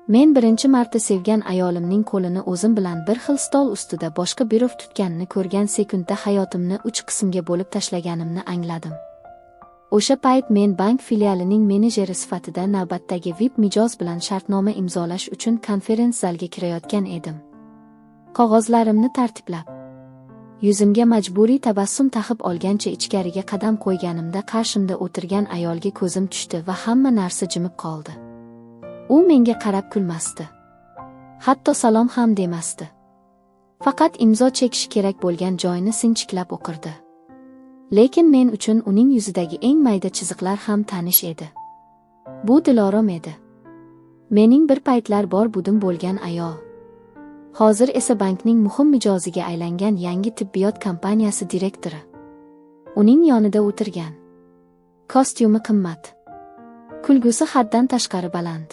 Men birinchi marta sevgan ayolimning qo'lini o'zim bilan bir xil stol ustida boshqa biri tutganini ko'rgan sekundda hayotimni 3 qismga bo'lib tashlaganimni angladim. O'sha payt men bank filialining menejeri sifatida navbatdagi VIP mijoz bilan shartnoma imzolash uchun konferens zalga kirayotgan edim. Qog'ozlarimni tartiblab, yuzimga majburiy tabassum taqib olgancha ichkariga qadam qo'yganimda qarshimda o'tirgan ayolga ko'zim tushdi va hamma narsa jimib qoldi. U menga qarab kulmasdi. Hatto salom ham demasdi. Faqat imzo chekish kerak bo'lgan joyini sinchiklab o'qirdi. Lekin men uchun uning yuzidagi eng mayda chiziqlar ham tanish edi. Bu Dilorom edi. Mening bir paytlar bor budim bo'lgan ayol. Hozir esa bankning muhim mijoziga aylangan yangi tibbiyot kompaniyasi direktori. Uning yonida o'tirgan. Kostyumi qimmat. Kulgusi haddan tashqari baland.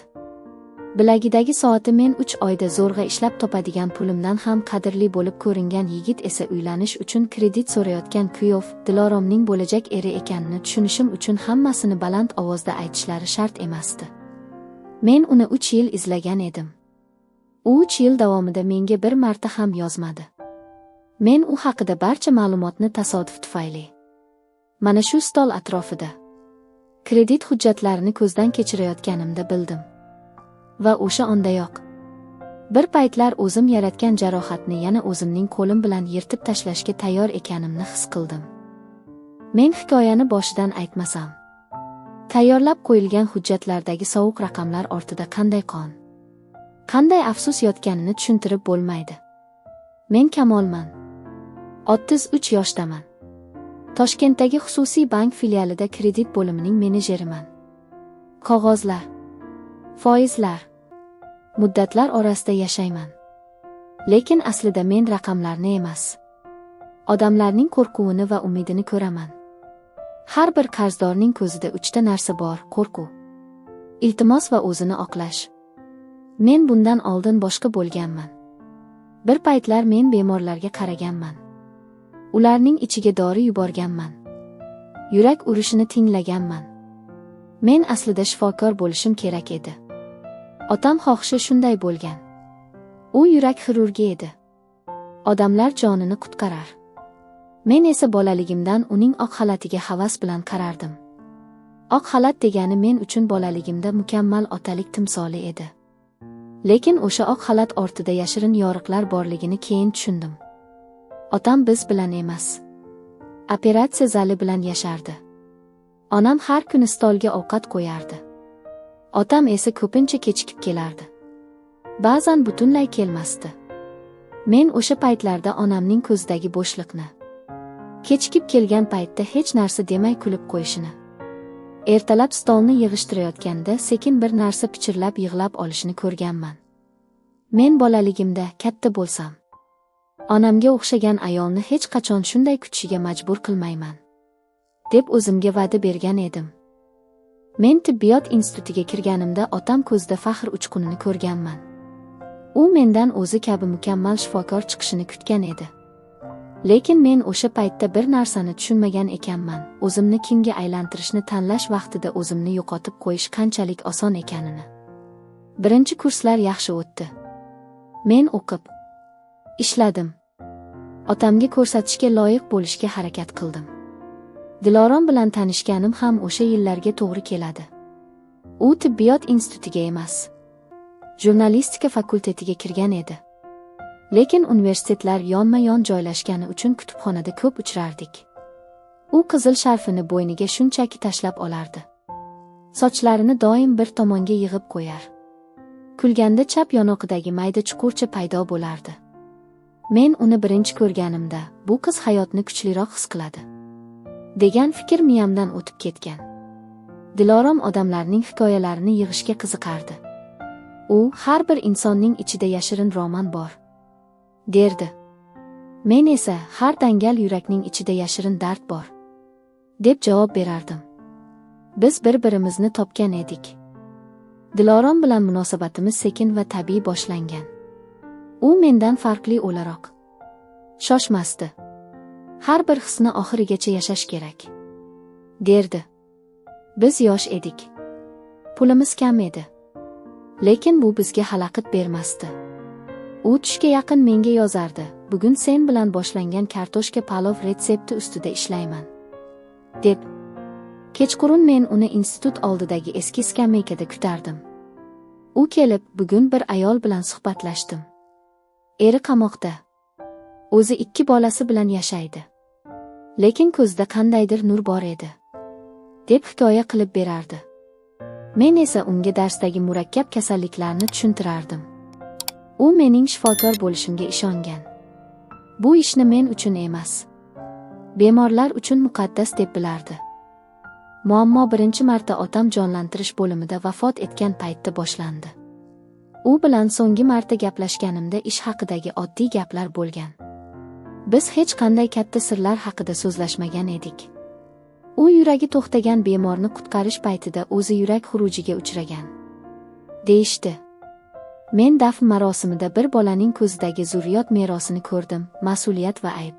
Bilagidagi soati men 3 oyda zo'rg'a ishlab topadigan pulimdan ham qadrli bo'lib ko'ringan yigit esa uylanish uchun kredit so'rayotgan kuyov Diloromning bo'lajak eri ekanini tushunishim uchun hammasini baland ovozda aytishlari shart emasdi. Men uni 3 yil izlagan edim. U 3 yil davomida menga bir marta ham yozmadi. Men u haqida barcha ma'lumotni tasodif tufayli mana shu stol atrofida kredit hujjatlarini ko'zdan kechirayotganimda bildim. Va o'sha ondayoq bir paytlar o'zim yaratgan jarohatni yana o'zimning qo'lim bilan yirtib tashlashga tayyor ekanimni his qildim. Men hikoyani boshidan aytmasam, tayyorlab qo'yilgan hujjatlardagi sovuq raqamlar ortida qanday qon, qanday afsus yotganini tushuntirib bo'lmaydi. Men Kamolman. 33 yoshdaman. Toshkentdagi xususiy bank filialida kredit bo'limining menejeriman. Qog'ozlar, foizlar, muddatlar orasida yashayman. Lekin aslida men raqamlarni emas, odamlarning qo'rquvini va umidini ko'raman. Har bir qarzdorning ko'zida 3 ta narsa bor: qo'rquv, iltimos va o'zini oqlash. Men bundan oldin boshqa bo'lganman. Bir paytlar men bemorlarga qaraganman. Ularning ichiga dori yuborganman. Yurak urishini tinglaganman. Men aslida shifokor bo'lishim kerak edi. Otam xohishi shunday bo'lgan. U yurak xirurgi edi. Odamlar jonini qutqarar. Men esa bolaligimdan uning oq xalatiga havas bilan qarardim. Oq xalat degani men uchun bolaligimda mukammal otalik timsoli edi. Lekin o'sha oq xalat ortida yashirin yoriqlar borligini keyin tushundim. Otam biz bilan emas, operatsiya zali bilan yashardi. Onam har kuni stolga ovqat qo'yardi. Otam esa ko'pincha kechikib kelardi. Ba'zan butunlay kelmasdi. Men o'sha paytlarda onamning ko'zidagi bo'shliqni, kechikib kelgan paytda hech narsa demay kulib qo'yishini, ertalab stolni yig'ishtirayotganda sekin bir narsa pichirlab yig'lab olishini ko'rganman. Men bolaligimda katta bo'lsam, onamga o'xshagan ayolni hech qachon shunday kutishiga majbur qilmayman, deb o'zimga va'da bergan edim. Men tibbiyot institutiga kirganimda otam ko'zida faxr uchqunini ko'rganman. U mendan o'zi kabi mukammal shifokor chiqishini kutgan edi. Lekin men o'sha paytda bir narsani tushunmagan ekanman: o'zimni kimga aylantirishni tanlash vaqtida o'zimni yo'qotib qo'yish qanchalik oson ekanini. Birinchi kurslar yaxshi o'tdi. Men o'qib, ishladim. Otamga ko'rsatishga loyiq bo'lishga harakat qildim. Dilorom bilan tanishganim ham o'sha yillarga to'g'ri keladi. U tibbiyot institutiga emas, jurnalistika fakultetiga kirgan edi. Lekin universitetlar yonma-yon joylashgani uchun kutubxonada ko'p uchrardik. U qizil sharfini bo'yniga shunchaki tashlab olardi. Sochlarini doim bir tomonga yig'ib qo'yar. Kulganda chap yonoqidagi mayda chuqurcha paydo bo'lardi. Men uni birinchi ko'rganimda, bu qiz hayotni kuchliroq his qiladi, degan fikr miyamdan o'tib ketgan. Dilorom odamlarning hikoyalarini yig'ishga qiziqardi. U har bir insonning ichida yashirin roman bor, derdi. Men esa har dangal yurakning ichida yashirin dard bor, deb javob berardim. Biz bir-birimizni topgan edik. Dilorom bilan munosabatimiz sekin va tabiiy boshlangan. U mendan farqli o'laroq shoshmasdi. Har bir hisni oxirigacha yashash kerak, derdi. Biz yosh edik. Pulimiz kam edi. Lekin bu bizga xalaqit bermasdi. U tushga yaqin menga yozardi: "Bugun sen bilan boshlangan kartoshka palov retsepti ustida ishlayman", deb. Kechqurun men uni institut oldidagi eski skameykada kutardim. U kelib, bugun bir ayol bilan suhbatlashdim. Eri qamoqda. O'zi 2 bolasi bilan yashaydi. Lekin ko'zida qandaydir nur bor edi, deb hikoya qilib berardi. Men esa unga darsdagi murakkab kasalliklarni tushuntirardim. U mening shifokor bo'lishimga ishongan. Bu ishni men uchun emas, bemorlar uchun muqaddas deb bilardi. Muammo birinchi marta otam jonlantirish bo'limida vafot etgan paytda boshlandi. U bilan so'nggi marta gaplashganimda ish haqidagi oddiy gaplar bo'lgan. Biz hech qanday katta sirlar haqida so'zlashmagan edik. U yuragi to'xtagan bemorni qutqarish paytida o'zi yurak xurujiga uchragan, deyishdi. Men dafn marosimida bir bolaning ko'zidagi zurriyot merosini ko'rdim, mas'uliyat va ayb.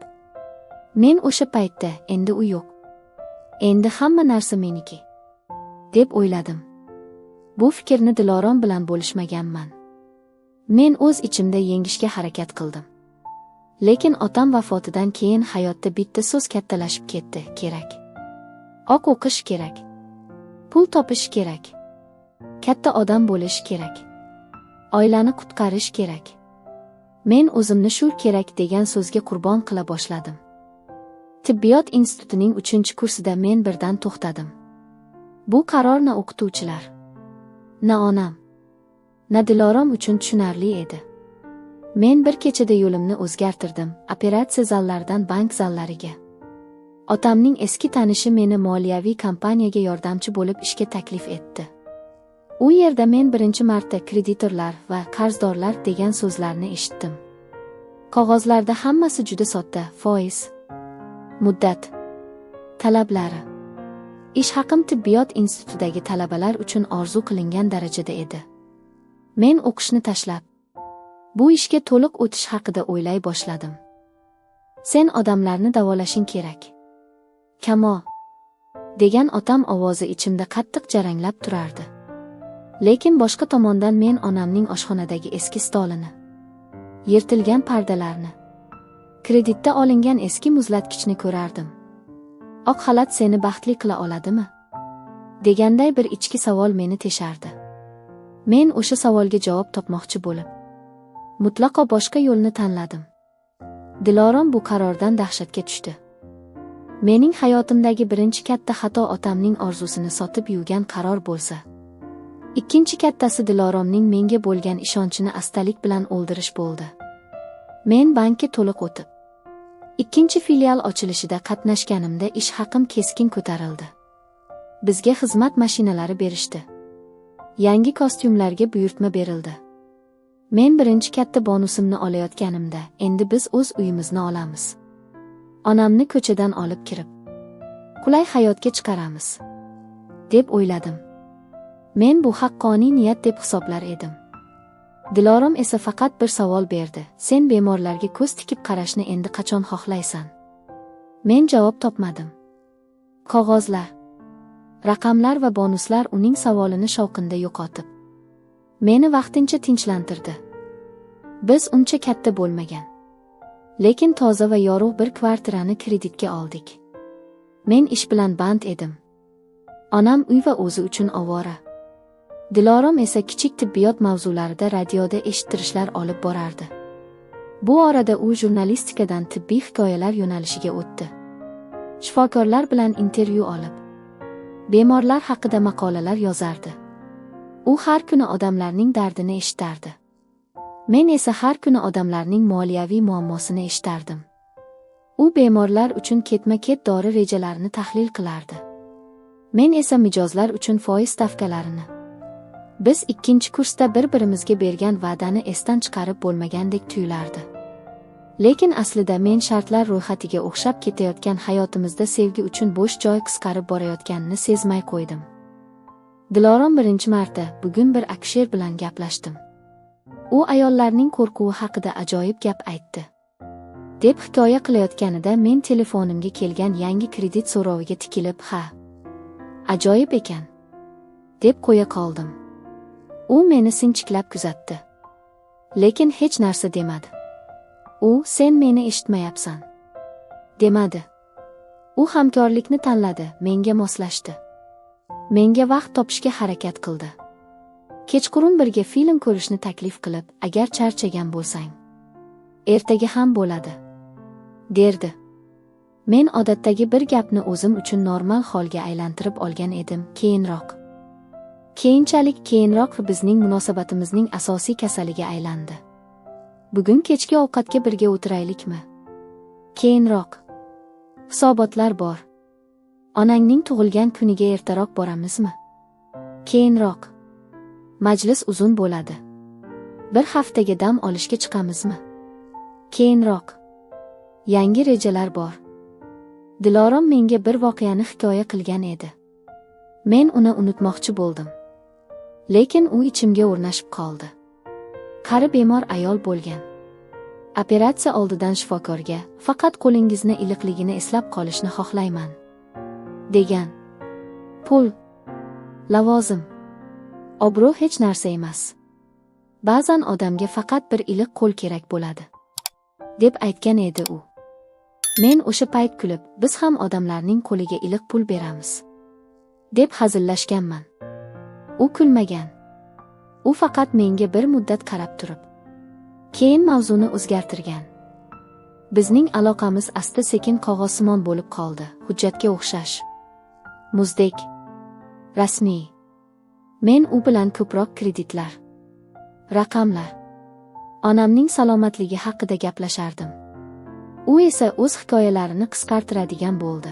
Men o'sha paytda endi u yo'q, endi hamma narsa meniki, deb o'yladim. Bu fikrni Dilorom bilan bo'lishmaganman. Men o'z ichimda yengishga harakat qildim. Lekin otam vafotidan keyin hayotda bitta so'z kattalashib ketdi: kerak. Oq o'qish kerak. Pul topish kerak. Katta odam bo'lish kerak. Oilani qutqarish kerak. Men o'zimni shu kerak degan so'zga qurbon qila boshladim. Tibbiyot institutining 3-kursida men birdan to'xtadim. Bu qaror na o'qituvchilar, na onam, na Dilorom uchun tushunarli edi. Men bir kechada yo'limni o'zgartirdim, operatsiya zallaridan bank zallariga. Otamning eski tanishi meni moliyaviy kompaniyaga yordamchi bo'lib ishga taklif etdi. U yerda men birinchi marta kreditorlar va qarzdorlar degan so'zlarni eshitdim. Qog'ozlarda hammasi juda sodda: foiz, muddat, talablari. Ish haqim tibbiyot institutidagi talabalar uchun orzu qilingan darajada edi. Men o'qishni tashlab, bu ishga to'liq o'tish haqida o'ylay boshladim. Sen odamlarni davolashing kerak, Kamo, degan otam ovozi ichimda qattiq jaranglab turardi. Lekin boshqa tomondan men onamning oshxonadagi eski stolini, yirtilgan pardalarni, kreditda olingan eski muzlatgichni ko'rardim. Oq xalat seni baxtli qila oladimi? Deganday bir ichki savol meni teshardi. Men o'sha savolga javob topmoqchi bo'lib, mutlaqo boshqa yo'lni tanladim. Dilorom bu qarordan dahshatga tushdi. Mening hayotimdagi birinchi katta xato otamning orzusini sotib yuvgan qaror bo'lsa, ikkinchi kattasi Diloromning menga bo'lgan ishonchini astalik bilan o'ldirish bo'ldi. Men bankka to'liq o'tib, ikkinchi filial ochilishida qatnashganimda ish haqim keskin ko'tarildi. Bizga xizmat mashinalari berishdi. Yangi kostyumlarga buyurtma berildi. Men birinchi katta bonusimni olayotganimda, endi biz o'z uyimizni olamiz. Onamni ko'chadan olib kirib, qulay hayotga chiqaramiz, deb o'yladim. Men bu haqqoniy niyat deb hisoblar edim. Dilorom esa faqat bir savol berdi: sen bemorlarga ko'z tikib qarashni endi qachon xohlaysan? Men javob topmadim. Qog'ozlar, raqamlar va bonuslar uning savolini shovqinda yo'qotib, meni vaqtincha tinchlantirdi. Biz uncha katta bo'lmagan, lekin toza va yorug' bir kvartirani kreditga oldik. Men ish bilan band edim. Onam uy va o'zi uchun ovora. Dilorom esa kichik tibbiyot mavzularida radioda eshittirishlar olib borardi. Bu orada u jurnalistikadan tibbiy hikoyalar yo'nalishiga o'tdi. Shifokorlar bilan intervyu olib, bemorlar haqida maqolalar yozardi. U har kuni odamlarning dardini eshitardi. Men esa har kuni odamlarning moliyaviy muammosini eshitardim. U bemorlar uchun ketma-ket dori rejalarini tahlil qilardi. Men esa mijozlar uchun foiz stavkalarini. Biz ikkinchi kursda bir-birimizga bergan va'dani esdan chiqarib bo'lmagandek tuyulardi. Lekin aslida men shartlar ro'yxatiga o'xshab ketayotgan hayotimizda sevgi uchun bo'sh joy qisqarib borayotganini sezmay qo'ydim. Dilorom birinchi marta bugun bir akusher bilan gaplashdim. U ayollarning qo'rquvi haqida ajoyib gap aytdi, deb hikoya qilayotganida men telefonimga kelgan yangi kredit so'roviga tikilib, ha, ajoyib ekan, deb qo'ya qoldim. U meni sinchiklab kuzatdi. Lekin hech narsa demadi. U, sen meni eshitmayapsan, demadi. U hamkorlikni tanladi, menga moslashdi. Menga vaqt topishga harakat qildi. Kechqurun birga film ko'rishni taklif qilib, agar charchagan bo'lsang, ertaga ham bo'ladi, derdi. Men odatdagi bir gapni o'zim uchun normal holga aylantirib olgan edim. Keyinchalik bizning munosabatimizning asosiy kasaliga aylandi. Bugun kechki ovqatga birga o'tiraylikmi? Keyinroq. Hisobotlar bor. Onangning tug'ilgan kuniga ertaroq boramizmi? Keyinroq. Majlis uzun bo'ladi. Bir haftaga dam olishga chiqamizmi? Keyinroq. Yangi rejalar bor. Dilorom menga bir voqeani hikoya qilgan edi. Men uni unutmoqchi bo'ldim. Lekin u ichimga o'rnashib qoldi. Qari bemor ayol bo'lgan. Operatsiya oldidan shifokorga, faqat qo'lingizni iliqligini eslab qolishni xohlayman, degan. Pul, lavozim, obro' hech narsa emas. Ba'zan odamga faqat bir iliq qo'l kerak bo'ladi, deb aytgan edi u. Men o'sha payt kulib, biz ham odamlarning qo'liga iliq pul beramiz, deb hazillashganman. U kulmagan. U faqat menga bir muddat qarab turib, keyin mavzuni o'zgartirgan. Bizning aloqamiz asta-sekin qog'ozsimon bo'lib qoldi, hujjatga o'xshash. Muzdek. Rasmiy. Men u bilan ko'proq kreditlar, raqamlar, onamning salomatligi haqida gaplashardim. U esa o'z hikoyalarini qisqartiradigan bo'ldi.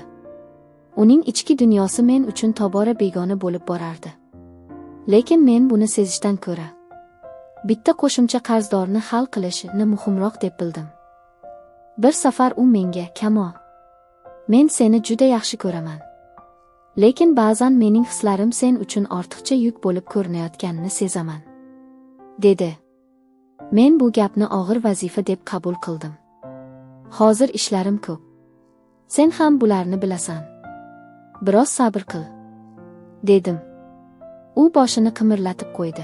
Uning ichki dunyosi men uchun tobora begona bo'lib borardi. Lekin men buni sezishdan ko'ra, bitta qo'shimcha qarzdorni hal qilishni muhimroq deb bildim. Bir safar u menga, Kamol, men seni juda yaxshi ko'raman. Lekin ba'zan mening hislarim sen uchun ortiqcha yuk bo'lib ko'rinayotganini sezaman, dedi. Men bu gapni og'ir vazifa deb qabul qildim. Hozir ishlarim ko'p. Sen ham bularni bilasan. Biroz sabr qil, dedim. U boshini qimirlatib qo'ydi.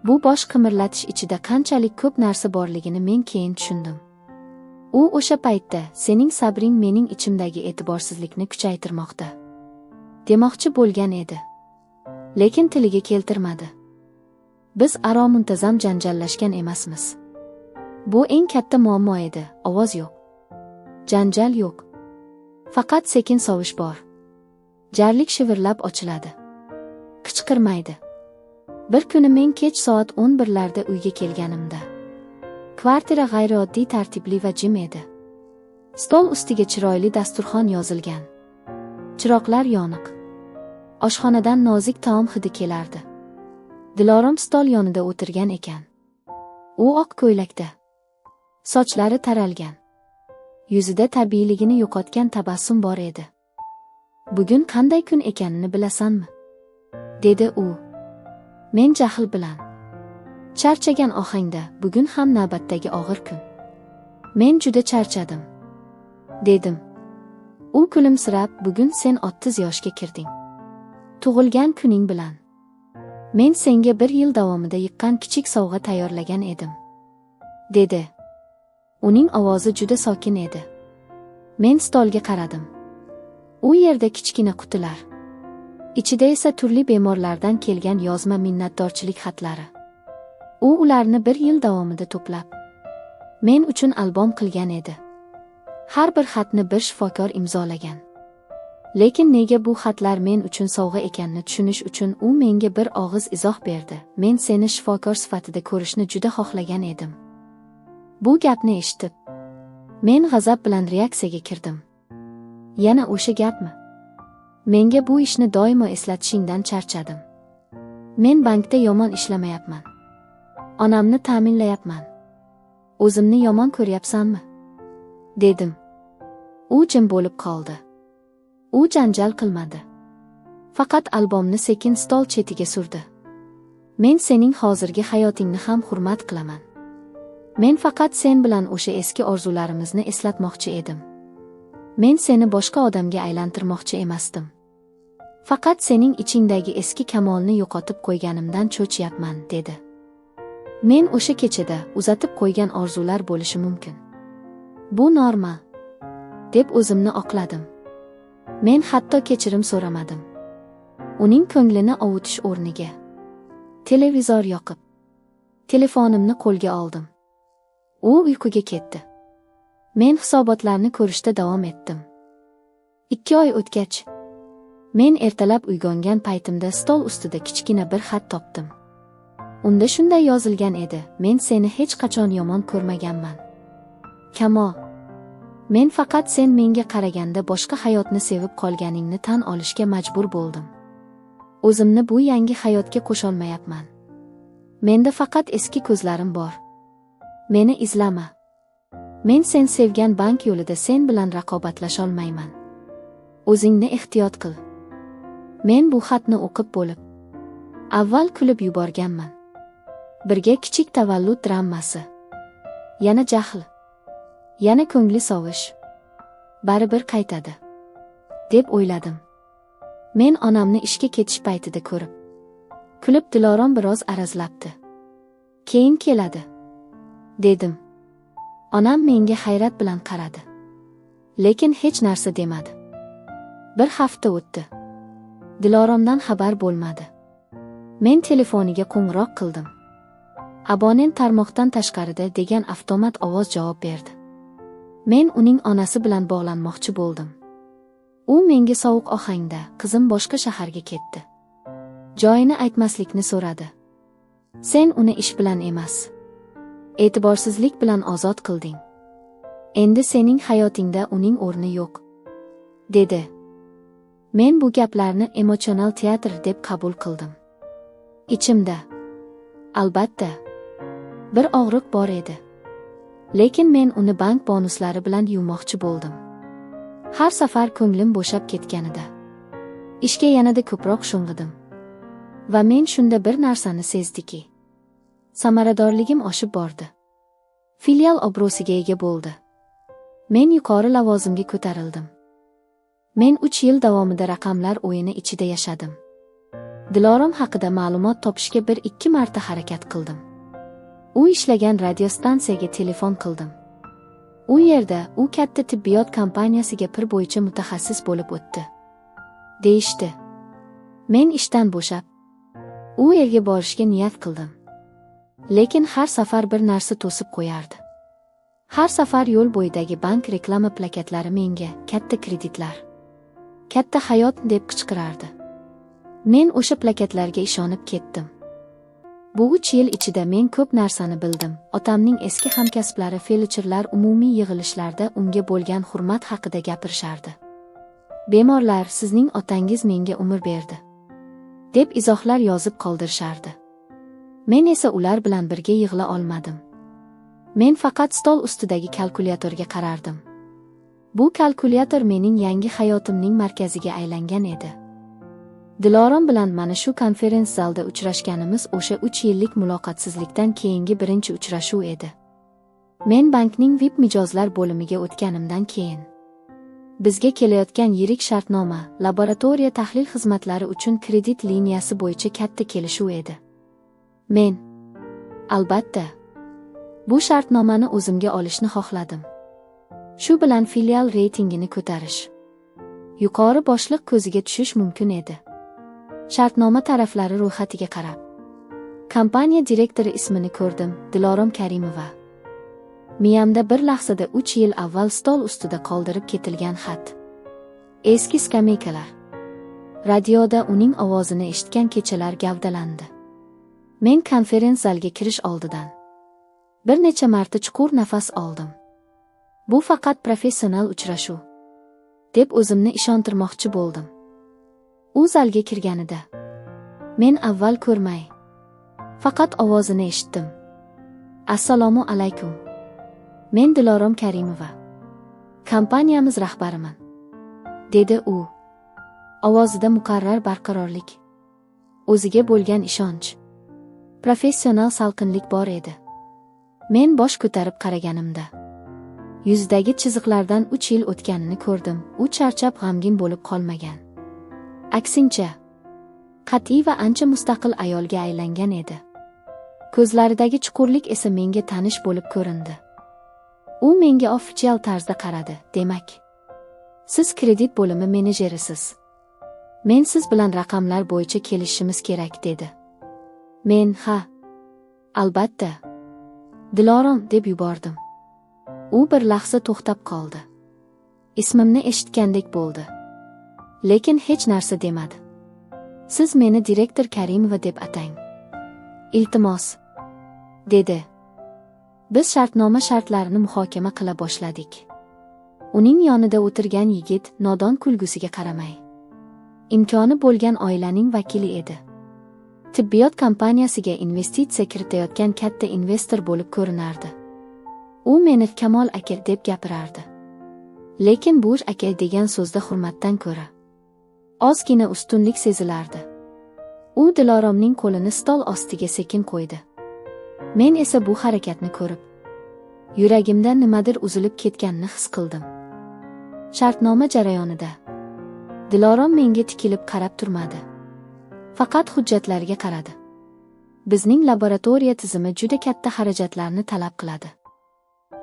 Bu bosh qimirlatish ichida qanchalik ko'p narsa borligini men keyin tushundim. U o'sha paytda sening sabring mening ichimdagi e'tiborsizlikni kuchaytirmoqda, demoqchi bo'lgan edi. Lekin tiliga keltirmadi. Biz aro muntazam janjallashgan emasmiz. Bu eng katta muammo edi. Ovoz yo'q, janjal yo'q. Faqat sekin sovish bor. Jarlik shivirlab ochiladi. Qichqirmaydi. Bir kuni men kech soat 11larda uyga kelganimda, kvartira g'ayrioddiy tartibli va jim edi. Stol ustiga chiroyli dasturxon yozilgan. Chiroqlar yoniq. Oshxonadan nozik taom hidi kelardi. Dilorom stol yonida o'tirgan ekan. U oq ko'ylakda. Sochlari taralgan. Yuzida tabiiyligini yo'qotgan tabassum bor edi. Bugun qanday kun ekanini bilasanmi? Dedi u. Men jahl bilan, charchagan ohangda, bugun ham navbatdagi og'ir kun. Men juda charchadim, dedim. U kulimsirab, bugun sen 30 yoshga kirding. Tug'ilgan kuning bilan. Men senga 1 yil davomida yiqqan kichik sovg'a tayyorlagan edim, dedi. Uning ovozi juda sokin edi. Men stolga qaradim. U yerda kichkina qutilar, ichida esa turli bemorlardan kelgan yozma minnatdorchilik xatlari. U ularni 1 yil davomida to'plab, men uchun albom qilgan edi. Har bir xatni bir shifokor imzolagan. Lekin nega bu xatlar men uchun sovg'a ekanini tushunish uchun u menga bir og'iz izoh berdi. Men seni shifokor sifatida ko'rishni juda xohlagan edim. Bu gapni eshitib, men g'azab bilan reaksiyaga kirdim. Yana o'sha gapmi? Menga bu ishni doimo eslatishingdan charchadim. Men bankda yomon ishlamayapman. Onamni ta'minlayapman. O'zimni yomon ko'ryapsanmi? Dedim. U jim bo'lib qoldi. U janjal qilmadi. Faqat albomni sekin stol chetiga surdi. Men sening hozirgi hayotingni ham hurmat qilaman. Men faqat sen bilan o'sha eski orzularimizni eslatmoqchi edim. Men seni boshqa odamga aylantirmoqchi emasdim. Faqat sening ichingdagi eski kamolni yo'qotib qo'yganimdan cho'chiyapman, dedi. Men o'sha kechada uzatib qo'ygan orzular bo'lishi mumkin. Bu normal, deb o'zimni oqladim. Men hatto kechirim so'ramadim. Uning ko'nglini ovutish o'rniga televizor yoqib, telefonimni qo'lga oldim. U uyquga ketdi. Men hisobotlarni ko'rishda davom etdim. 2 oy o'tgach, men ertalab uyg'ongan paytimda stol ustida kichkina bir xat topdim. Unda shunday yozilgan edi: men seni hech qachon yomon ko'rmaganman. Kamol, men faqat sen menga qaraganda boshqa hayotni sevib qolganingni tan olishga majbur bo'ldim. O'zimni bu yangi hayotga qo'sholmayapman. Menda faqat eski ko'zlarim bor. Meni izlama. Men sen sevgan bank yo'lida sen bilan raqobatlasholmayman. O'zingni ehtiyot qil. Men bu xatni o'qib bo'lib, avval kulib yuborganman. Birga kichik tavallud dramasi. Yana jahl. Yana ko'ngli sovish. Baribir qaytadi, deb o'yladim. Men onamni ishga ketish paytida ko'rib, kulib Dilorom biroz arazlabdi. Keyin keladi, dedim. Onam menga hayrat bilan qaradi, lekin hech narsa demadi. Bir hafta o'tdi. Diloromdan xabar bo'lmadi. Men telefoniga qo'ng'iroq qildim. Abonent tarmoqdan tashqarida degan avtomat ovoz javob berdi. Men uning onasi bilan bog'lanmoqchi bo'ldim. U menga sovuq ohangda: qizim boshqa shaharga ketdi. Joyini aytmaslikni so'radi. Sen uni ish bilan emas, e'tiborsizlik bilan ozod qilding. Endi sening hayotingda uning o'rni yo'q, dedi. Men bu gaplarni emotsional teatr deb qabul qildim. Ichimda, albatta, bir og'riq bor edi. Lekin men uni bank bonuslari bilan yuvmoqchi bo'ldim. Har safar ko'nglim bo'shab ketganida ishga yanada ko'proq sho'ng'idim. Va men shunda bir narsani sezdiki, samaradorligim oshib bordi. Filial obro'siga ega bo'ldi. Men yuqori lavozimga ko'tarildim. Men 3 yil davomida raqamlar o'yini ichida yashadim. Dilorom haqida ma'lumot topishga 1-2 marta harakat qildim. U ishlagan radiostansiyaga telefon qildim. U yerda u katta tibbiyot kompaniyasiga pir bo'yicha mutaxassis bo'lib o'tdi, deyishdi. Men ishdan bo'shab, u yerga borishga niyat qildim. Lekin har safar bir narsa to'sib qo'yardi. Har safar yo'l bo'yidagi bank reklama plakatlari menga katta kreditlar, katta hayot deb qichqirardi. Men o'sha plakatlarga ishonib ketdim. Bu 3 yil ichida men ko'p narsani bildim. Otamning eski hamkasblari felcherlar umumiy yig'ilishlarda unga bo'lgan hurmat haqida gapirishardi. Bemorlar, sizning otangiz menga umr berdi, deb izohlar yozib qoldirishardi. Men esa ular bilan birga yig'la olmadim. Men faqat stol ustidagi kalkulyatorga qarardim. Bu kalkulyator mening yangi hayotimning markaziga aylangan edi. Dilorom bilan mana shu konferens zalda uchrashganimiz o'sha 3 yillik muloqotsizlikdan keyingi birinchi uchrashuv edi. Men bankning VIP mijozlar bo'limiga o'tganimdan keyin bizga kelayotgan yirik shartnoma laboratoriya tahlil xizmatlari uchun kredit liniyasi bo'yicha katta kelishuv edi. Men, albatta, bu shartnomani o'zimga olishni xohladim. Shu bilan filial reytingini ko'tarish, yuqori boshliq ko'ziga tushish mumkin edi. Shartnoma taraflari ro'yxatiga qarab, kompaniya direktori ismini ko'rdim: Dilorom Karimova. Miyamda bir lahzada 3 yil avval stol ustida qoldirib ketilgan xat, eski skameykalar, radioda uning ovozini eshitgan kechalar gavdalandi. Men konferens zalga kirish oldidan bir necha marta chuqur nafas oldim. Bu faqat professional uchrashuv, deb o'zimni ishontirmoqchi bo'ldim. U zalga kirganida men avval ko'rmay, faqat ovozini eshitdim. Assalomu alaykum. Men Dilorom Karimova, kompaniyamiz rahbariman, dedi u. Ovozida muqarrar barqarorlik, o'ziga bo'lgan ishonch, professional salqinlik bor edi. Men bosh ko'tarib qaraganimda yuzidagi chiziqlardan 3 yil o'tganini ko'rdim. U charchab g'amgin bo'lib qolmagan. Aksincha, qat'iy va ancha mustaqil ayolga aylangan edi. Ko'zlaridagi chuqurlik esa menga tanish bo'lib ko'rindi. U menga ofitsial tarzda qaradi. Demak, siz kredit bo'limi menejerisiz. Men siz bilan raqamlar bo'yicha kelishishimiz kerak dedi. Men, ha, albatta, Dilorom deb yubordim. U bir lahza to'xtab qoldi. Ismimni eshitgandek bo'ldi. Lekin hech narsa demadi. Siz meni direktor Karimova deb atang. Iltimos, dedi. Biz shartnoma shartlarini muhokama qila boshladik. Uning yonida o'tirgan yigit nodon kulgusiga qaramay, imkoni bo'lgan oilaning vakili edi. Tibbiyot kompaniyasiga investitsiya kiritayotgan katta investor bo'lib ko'rinardi. U meni Kamol aka deb gapirardi. Lekin bu aka degan so'zda hurmatdan ko'ra ozgina ustunlik sezilardi. U Diloromning qo'lini stol ostiga sekin qo'ydi. Men esa bu harakatni ko'rib, yuragimda nimadir uzilib ketganini his qildim. Shartnoma jarayonida Dilorom menga tikilib qarab turmadi. Faqat hujjatlarga qaradi. Bizning laboratoriya tizimi juda katta xarajatlarni talab qiladi.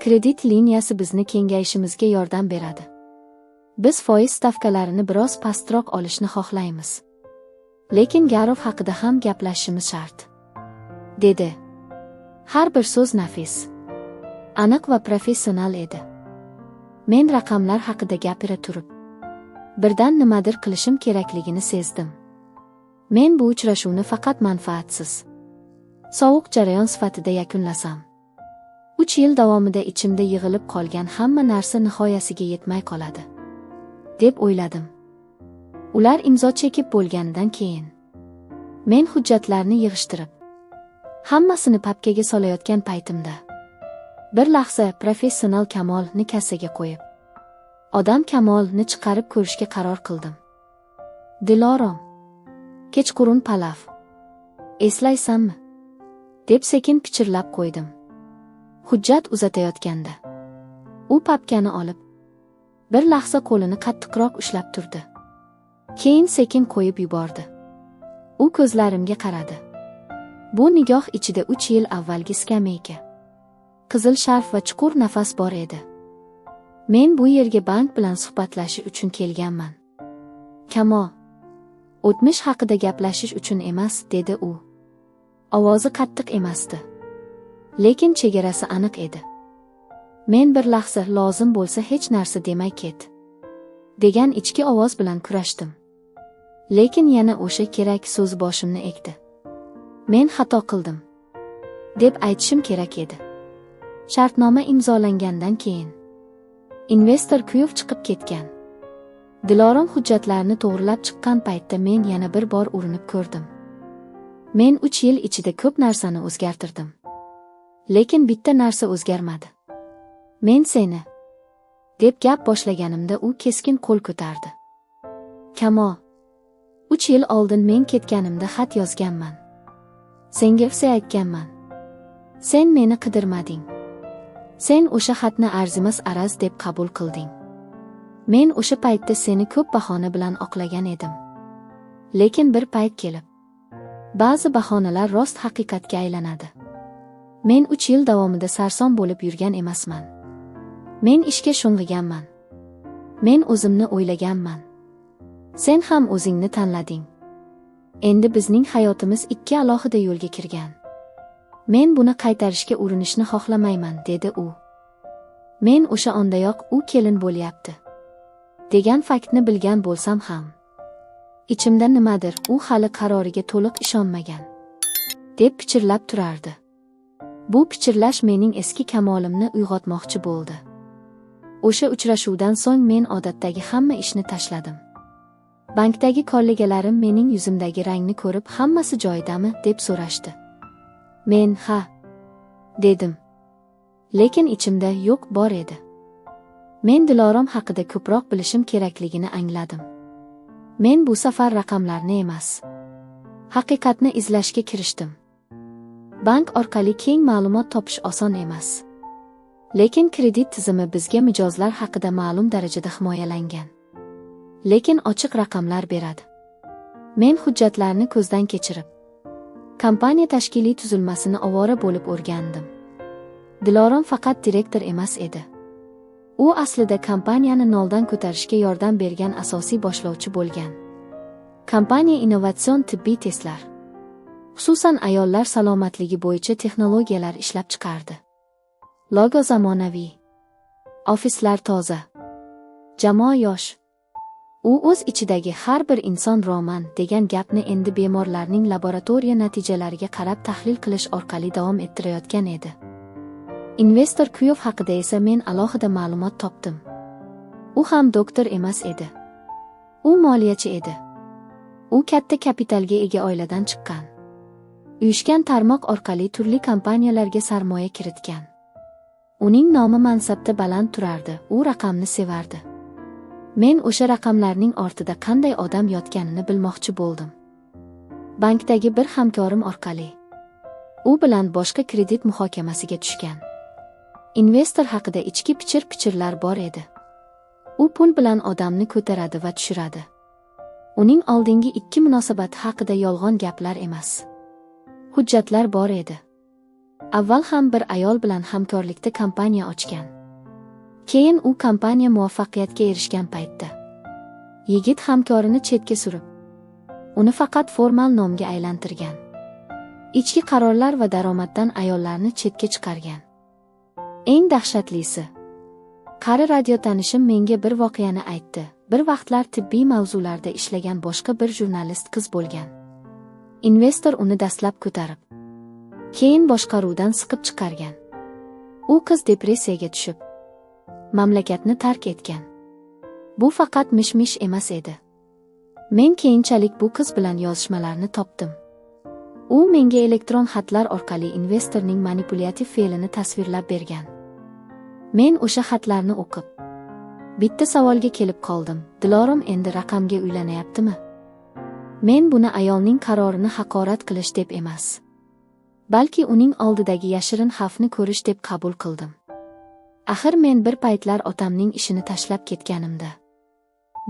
Kredit liniyasi bizni kengayishimizga yordam beradi. Biz foiz stavkalarini biroz pastroq olishni xohlaymiz. Lekin garov haqida ham gaplashishimiz shart, dedi. Har bir so'z nafis, aniq va professional edi. Men raqamlar haqida gapira turib, birdan nimadir qilishim kerakligini sezdim. Men bu uchrashuvni faqat manfaatsiz, sovuq jarayon sifatida yakunlasam, 3 yil davomida ichimda yig'ilib qolgan hamma narsa nihoyasiga yetmay qoladi, deb o'yladim. Ular imzo chekib bo'lganidan keyin men hujjatlarni yig'ishtirib, hammasini papkaga solayotgan paytimda bir lahza professional Kamolni kassaga qo'yib, odam Kamolni chiqarib ko'rishga qaror qildim. Dilorom, kechqurun palav, eslaysanmi? deb sekin pichirlab qo'ydim. Hujjat uzatayotganda u papkani olib, bir lahza qo'lini qattiqroq ushlab turdi. Keyin sekin qo'yib yubordi. U ko'zlarimga qaradi. Bu nigoh ichida 3 yil avvalgi skameyka, qizil sharf va chuqur nafas bor edi. Men bu yerga bank bilan suhbatlashish uchun kelganman. Kamo, o'tmish haqida gaplashish uchun emas, dedi u. Ovozi qattiq emasdi, lekin chegarasi aniq edi. Men bir lahza lozim bo'lsa hech narsa demay ket, degan ichki ovoz bilan kurashdim. Lekin yana o'sha kerak so'z boshimni egdi. Men xato qildim, deb aytishim kerak edi. Shartnoma imzolangandan keyin investor kuyov chiqib ketgan. Dilorom hujjatlarni to'g'rilab chiqqan paytda men yana bir bor urinib ko'rdim. Men 3 yil ichida ko'p narsani o'zgartirdim. Lekin bitta narsa o'zgarmadi. Men seni, deb gap boshlaganimda u keskin qo'l ko'tardi. Kamo, 3 yil oldin men ketganimda xat yozganman. Senga aytganman. Sen meni qidirmading. Sen o'sha xatni arzimas araz deb qabul qilding. Men o'sha paytda seni ko'p bahona bilan oqlagan edim. Lekin bir payt kelib, ba'zi bahonalar rost haqiqatga aylanadi. Men 3 yil davomida sarson bo'lib yurgan emasman. Men ishga sho'ng'iganman. Men o'zimni o'ylaganman. Sen ham o'zingni tanlading. Endi bizning hayotimiz 2 alohida yo'lga kirgan. Men buni qaytarishga urinishni xohlamayman, dedi u. Men o'sha ondayoq u kelin bo'lyapti degan faktni bilgan bo'lsam ham, ichimda nimadir u hali qaroriga to'liq ishonmagan, deb pichirlab turardi. Bu pichirlash mening eski Kamolimni uyg'otmoqchi bo'ldi. O'sha uchrashuvdan so'ng men odatdagi hamma ishni tashladim. Bankdagi kollegalarim mening yuzimdagi rangni ko'rib, hammasi joyidami, deb so'rashdi. Men ha, dedim. Lekin ichimda yo'q bor edi. Men Dilorom haqida ko'proq bilishim kerakligini angladim. Men bu safar raqamlarni emas, haqiqatni izlashga kirishdim. Bank orqali keng ma'lumot topish oson emas. Lekin kredit tizimi bizga mijozlar haqida ma'lum darajada himoyalangan. Lekin ochiq raqamlar beradi. Men hujjatlarni ko'zdan kechirib, kompaniya tashkiliy tuzilmasini ovora bo'lib o'rgandim. Dilorom faqat direktor emas edi. U aslida kompaniyani noldan ko'tarishga yordam bergan asosiy boshlovchi bo'lgan. Kompaniya innovatsion tibbiy testlar, xususan ayollar salomatligi bo'yicha texnologiyalar ishlab chiqardi. Logo zamonaviy, ofislar toza, jamoa yosh. U o'z ichidagi har bir inson roman degan gapni endi bemorlarning laboratoriya natijalariga qarab tahlil qilish orqali davom ettirayotgan edi. Investor Kuyov haqida esa men alohida ma'lumot topdim. U ham doktor emas edi. U moliyachi edi. U katta kapitalga ega oiladan chiqqan. Uyushgan tarmoq orqali turli kompaniyalarga sarmoya kiritgan. Uning nomi mansabda baland turardi, u raqamni sevardi. Men o'sha raqamlarning ortida qanday odam yotganini bilmoqchi bo'ldim. Bankdagi bir hamkorim orqali u bilan boshqa kredit muhokamasiga tushgan. Investor haqida ichki pichir-pichirlar bor edi. U pul bilan odamni ko'taradi va tushiradi. Uning oldingi ikki munosabati haqida yolg'on gaplar emas, hujjatlar bor edi. Avval ham bir ayol bilan hamkorlikda kompaniya ochgan. Keyin u kompaniya muvaffaqiyatga erishgan paytda yigit hamkorini chetga surib, uni faqat formal nomga aylantirgan. Ichki qarorlar va daromaddan ayollarni chetga chiqargan. Eng dahshatlisi, qari radiotanishim menga bir voqeani aytdi. Bir vaqtlar tibbiy mavzularda ishlagan boshqa bir jurnalist qiz bo'lgan. Investor uni dastlab ko'tarib, keyin boshqaruvdan siqib chiqargan. U qiz depressiyaga tushib, mamlakatni tark etgan. Bu faqat mish-mish emas edi. Men keyinchalik bu qiz bilan yozishmalarni topdim. U menga elektron xatlar orqali investorning manipulyativ fe'lini tasvirlab bergan. Men o'sha xatlarni o'qib, bitta savolga kelib qoldim. Dilorom endi raqamga uylanayaptimi? Men buni ayolning qarorini haqorat qilish deb emas, balki uning oldidagi yashirin xavfni ko'rish deb qabul qildim. Axir men bir paytlar otamning ishini tashlab ketganimda,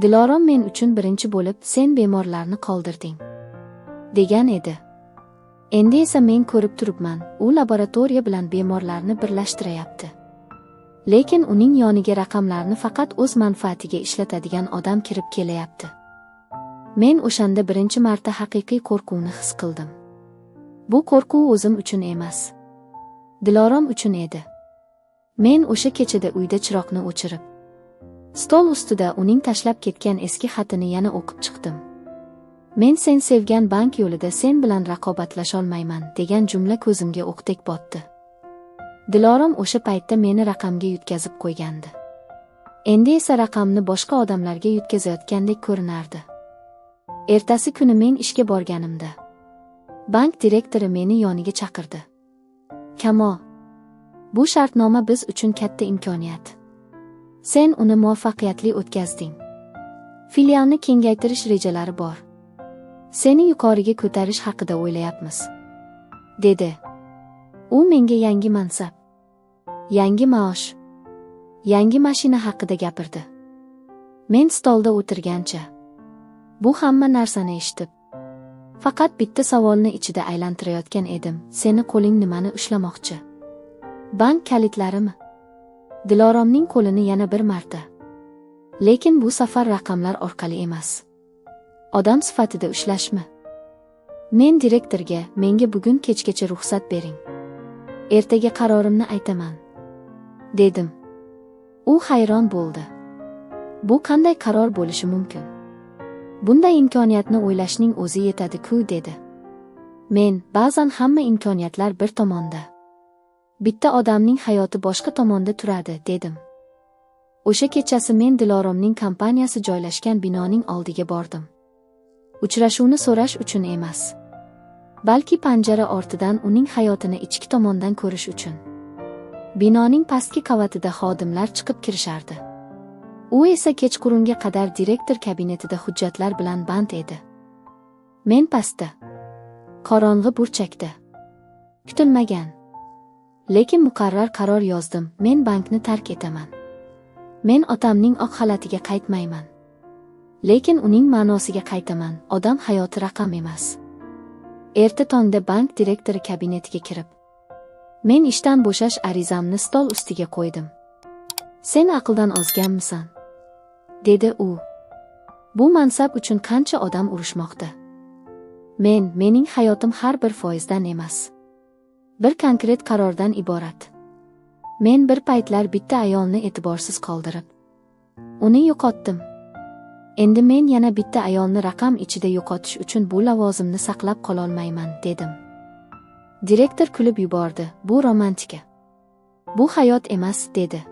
Dilorom men uchun birinchi bo'lib sen bemorlarni qoldirding degan edi. Endi esa men ko'rib turibman, u laboratoriya bilan bemorlarni birlashtirayapti. Lekin uning yoniga raqamlarni faqat o'z manfaatiga ishlatadigan odam kirib kelayapti. Men o'shanda birinchi marta haqiqiy qo'rquvni his qildim. Bu qo'rquv o'zim uchun emas, Dilorom uchun edi. Men o'sha kechada uyda chiroqni o'chirib, stol ustida uning tashlab ketgan eski xatini yana o'qib chiqdim. Men sen sevgan bank yo'lida sen bilan raqobatlasholmayman degan jumla ko'zimga o'qdek botdi. Dilorom o'sha paytda meni raqamga yutkazib qo'ygandi. Endi esa raqamni boshqa odamlarga yutkazayotgandek ko'rinardi. Ertasi kuni men ishga borganimda, bank direktori meni yoniga chaqirdi. Kamo, bu shartnoma biz uchun katta imkoniyat. Sen uni muvaffaqiyatli o'tkazding. Filialni kengaytirish rejalari bor. Seni yuqoriga ko'tarish haqida o'ylayapmiz, dedi. U menga yangi mansab, yangi maosh, yangi mashina haqida gapirdi. Men stolda o'tirgancha, bu hamma narsani eshitib, faqat bitta savolni ichida aylantirayotgan edim. Seni qo'ling nimani ushlamoqchi? Bank kalitlarimi? Diloromning qo'lini yana bir marta, lekin bu safar raqamlar orqali emas, odam sifatida ushlashmi? Men direktorga, menga bugun kechgacha ruxsat bering. Ertaga qarorimni aytaman, dedim. U hayron bo'ldi. Bu qanday qaror bo'lishi mumkin? Bunday imkoniyatni o'ylashning o'zi yetadi-ku, dedi. Men, ba'zan hamma imkoniyatlar bir tomonda, bitta odamning hayoti boshqa tomonda turadi, dedim. O'sha kechasi men Diloromning kompaniyasi joylashgan binoning oldiga bordim. Uchrashuvni so'rash uchun emas, balki panjara ortidan uning hayotini ichki tomondan ko'rish uchun. Binoning pastki qavatida xodimlar chiqib kirishardi. U esa kechqurunga qadar direktor kabinetida hujjatlar bilan band edi. Men pastda, qorong'i burchakda, kutilmagan, lekin muqarrar qaror yozdim. Men bankni tark etaman. Men otamning oq xalatiga qaytmayman. Lekin uning ma'nosiga qaytaman, odam hayoti raqam emas. Erta tongda bank direktori kabinetiga kirib, men ishdan bo'shash arizamni stol ustiga qo'ydim. Sen aqldan ozganmisan? Dedi u. Bu mansab uchun qancha odam urushmoqda? Mening hayotim har bir foizdan emas. Bir konkret qarordan iborat. Men bir paytlar bitta ayolni e'tiborsiz qoldirib, uni yo'qotdim. Endi men yana bitta ayolni raqam ichida yo'qotish uchun bu lavozimni saqlab qololmayman, dedim. Direktor kulib yubordi. Bu romantika. Bu hayot emas, dedi.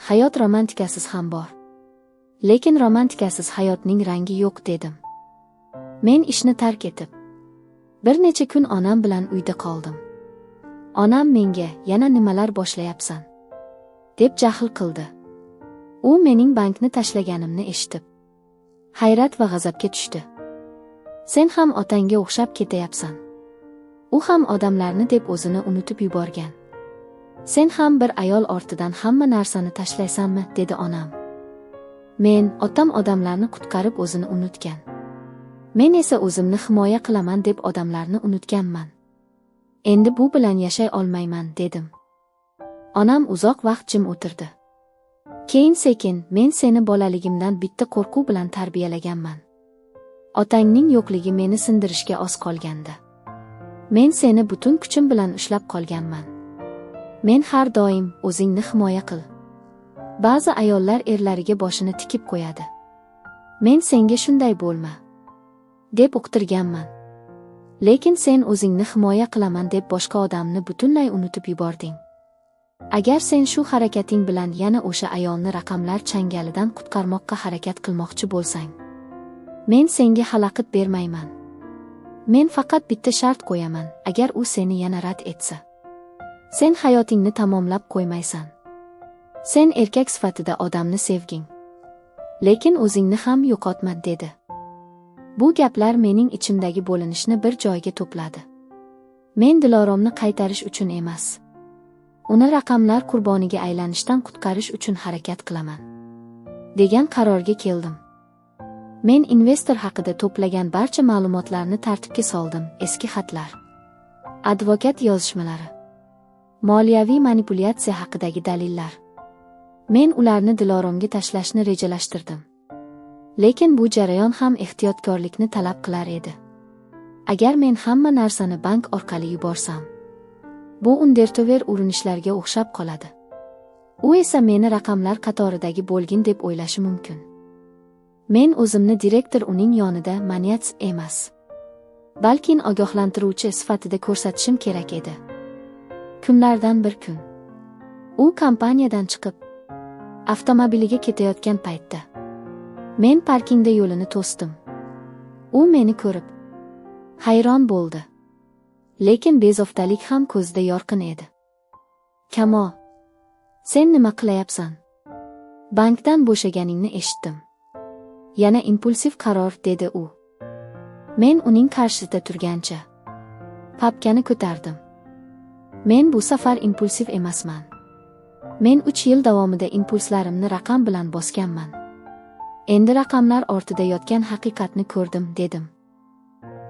Hayot romantikasiz ham bor. Lekin romantikasiz hayotning rangi yo'q, dedim. Men ishni tark etib, bir necha kun onam bilan uyda qoldim. Onam menga yana nimalar boshlayapsan, deb jahl qildi. U mening bankni tashlaganimni eshitib, hayrat va g'azabga tushdi. Sen ham otangga o'xshab ketayapsan. U ham odamlarni deb o'zini unutib yuborgan. Sen ham bir ayol ortidan hamma narsani tashlaysanmi, dedi onam. Otam odamlarni qutqarib o'zini unutgan. Men esa o'zimni himoya qilaman deb odamlarni unutganman. Endi bu bilan yashay olmayman, dedim. Onam uzoq vaqt jim o'tirdi. Keyin sekin, men seni bolaligimdan bitta qo'rquv bilan tarbiyalaganman. Otangning yo'qligi meni sindirishga oz qolgandi. Men seni butun kuchim bilan ushlab qolganman. Men har doim o'zingni himoya qil. Ba'zi ayollar erlariga boshini tikib qo'yadi. Men senga shunday bo'lma, deb uqtirganman. Lekin sen o'zingni himoya qilaman deb boshqa odamni butunlay unutib yubording. Agar sen shu harakating bilan yana o'sha ayolni raqamlar changalidan qutqarmoqqa harakat qilmoqchi bo'lsang, men senga xalaqit bermayman. Men faqat bitta shart qo'yaman, agar u seni yana rad etsa, sen hayotingni tamomlab qo'ymaysan. Sen erkak sifatida odamni sevging, lekin o'zingni ham yo'qotma, dedi. Bu gaplar mening ichimdagi bo'linishni bir joyga to'pladi. Men Diloromni qaytarish uchun emas, uni raqamlar qurboniga aylanishdan qutqarish uchun harakat qilaman, degan qarorga keldim. Men investor haqida to'plagan barcha ma'lumotlarni tartibga soldim. Eski xatlar, advokat yozishmalari, moliyaviy manipulyatsiya haqidagi dalillar. Men ularni Diloromga tashlashni rejalashtirdim. Lekin bu jarayon ham ehtiyotkorlikni talab qilar edi. Agar men hamma narsani bank orqali yuborsam, bu Undertover urinishlarga o'xshab qoladi. U esa meni raqamlar qatoridagi bo'lgin deb o'ylashi mumkin. Men o'zimni direktor uning yonida manyats emas, balki ogohlantiruvchi sifatida ko'rsatishim kerak edi. Kunlardan bir kun, u kompaniyadan chiqib, avtomobiliga ketayotgan paytda, men parkingda yo'lini to'sdim. U meni ko'rib, hayron bo'ldi. Lekin bezoftalik ham ko'zida yorqin edi. Kamo, sen nima qilayapsan? Bankdan bo'shaganingni eshitdim. Yana impulsiv qaror, dedi u. Men uning qarshisida turgancha papkani ko'tardim. Men bu safar impulsiv emasman. Men 3 yil davomida impulslarimni raqam bilan bosganman. Endi raqamlar ortida yotgan haqiqatni ko'rdim, dedim.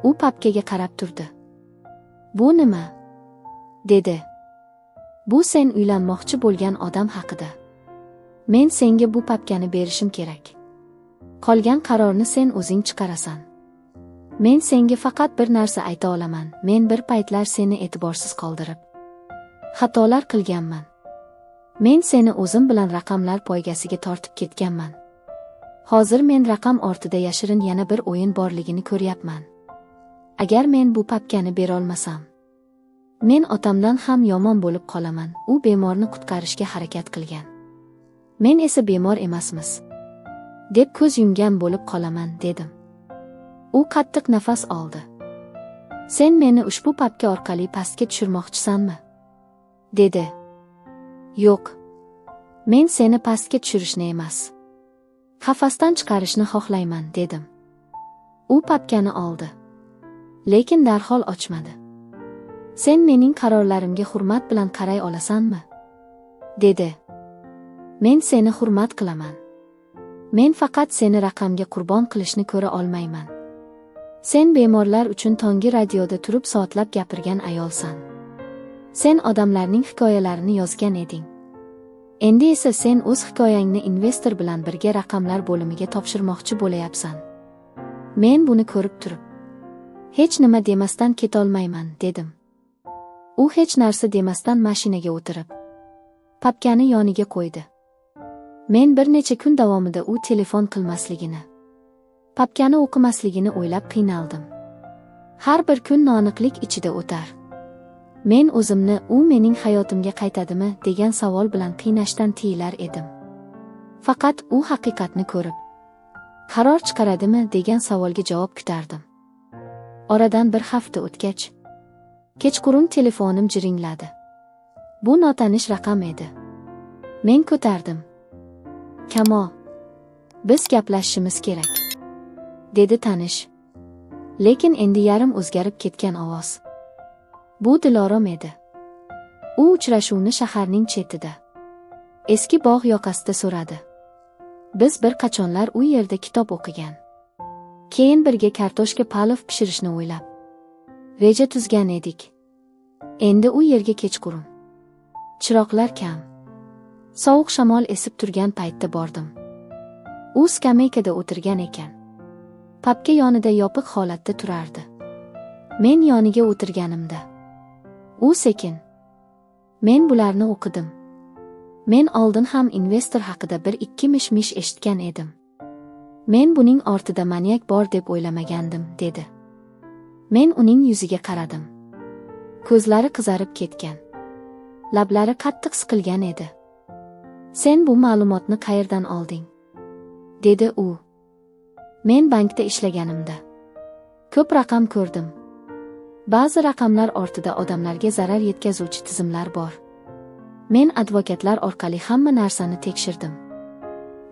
U papkaga qarab turdi. Bu nima? Dedi. Bu sen uylanmoqchi bo'lgan odam haqida. Men senga bu papkani berishim kerak. Qolgan qarorni sen o'zing chiqarasan. Men senga faqat bir narsa ayta olaman. Men bir paytlar seni e'tiborsiz qoldirib, xatolar qilganman. Men seni o'zim bilan raqamlar poygasiga tortib ketganman. Hozir men raqam ortida yashirin yana bir o'yin borligini ko'ryapman. Agar men bu papkani bera olmasam, men otamdan ham yomon bo'lib qolaman. U bemorni qutqarishga harakat qilgan. Men esa bemor emasmiz, deb ko'z yumgan bo'lib qolaman, dedim. U qattiq nafas oldi. Sen meni ushbu papka orqali pastga tushirmoqchisanmi? Dedi. Yo'q. Men seni pastga tushirishni emas, qafasdan chiqarishni xohlayman, dedim. U papkani oldi, lekin darhol ochmadi. Sen mening qarorlarimga hurmat bilan qaray olasanmi? Dedi. Men seni hurmat qilaman. Men faqat seni raqamga qurbon qilishni ko'ra olmayman. Sen bemorlar uchun tonggi radioda turib soatlab gapirgan ayolsan. Sen odamlarning hikoyalarini yozgan eding. Endi esa sen o'z hikoyangni investor bilan birga raqamlar bo'limiga topshirmoqchi bo'layapsan. Men buni ko'rib turib, hech nima demasdan ketolmayman, dedim. U hech narsa demasdan mashinaga o'tirib, papkani yoniga qo'ydi. Men bir necha kun davomida u telefon qilmasligini, papkani o'qimasligini o'ylab qiynaldim. Har bir kun noaniqlik ichida o'tar. Men o'zimni u mening hayotimga qaytadimi degan savol bilan qiynashdan tiyilar edim. Faqat u haqiqatni ko'rib, qaror chiqaradimi degan savolga javob kutardim. Oradan bir hafta o'tgach, kechqurun telefonim jiringladi. Bu notanish raqam edi. Men ko'tardim. Kamo, biz gaplashishimiz kerak, dedi tanish. Lekin endi yarim o'zgarib ketgan ovoz. Bu Dilorom edi. U uchrashuvni shaharning chetida, eski bog' yoqasida so'radi. Biz bir qachonlar u yerda kitob o'qigan. Keyin birga kartoshka palov pishirishni o'ylab reja tuzgan edik. Endi u yerga kechqurun, chiroqlar kam, sovuq shamol esib turgan paytda bordim. U skameykada o'tirgan ekan. Papka yonida yopiq holatda turardi. Men yoniga o'tirganimda u sekin: "Men bularni o'qidim. Men oldin ham investor haqida bir ikki mish-mish eshitgan edim. Men buning ortida manyak bor deb o'ylamagandim", dedi. Men uning yuziga qaradim. Ko'zlari qizarib ketgan, lablari qattiq siqilgan edi. "Sen bu ma'lumotni qayerdan olding?" dedi u. Men bankda ishlaganimda ko'p raqam ko'rdim. Ba'zi raqamlar ortida odamlarga zarar yetkazuvchi tizimlar bor. Men advokatlar orqali hamma narsani tekshirdim.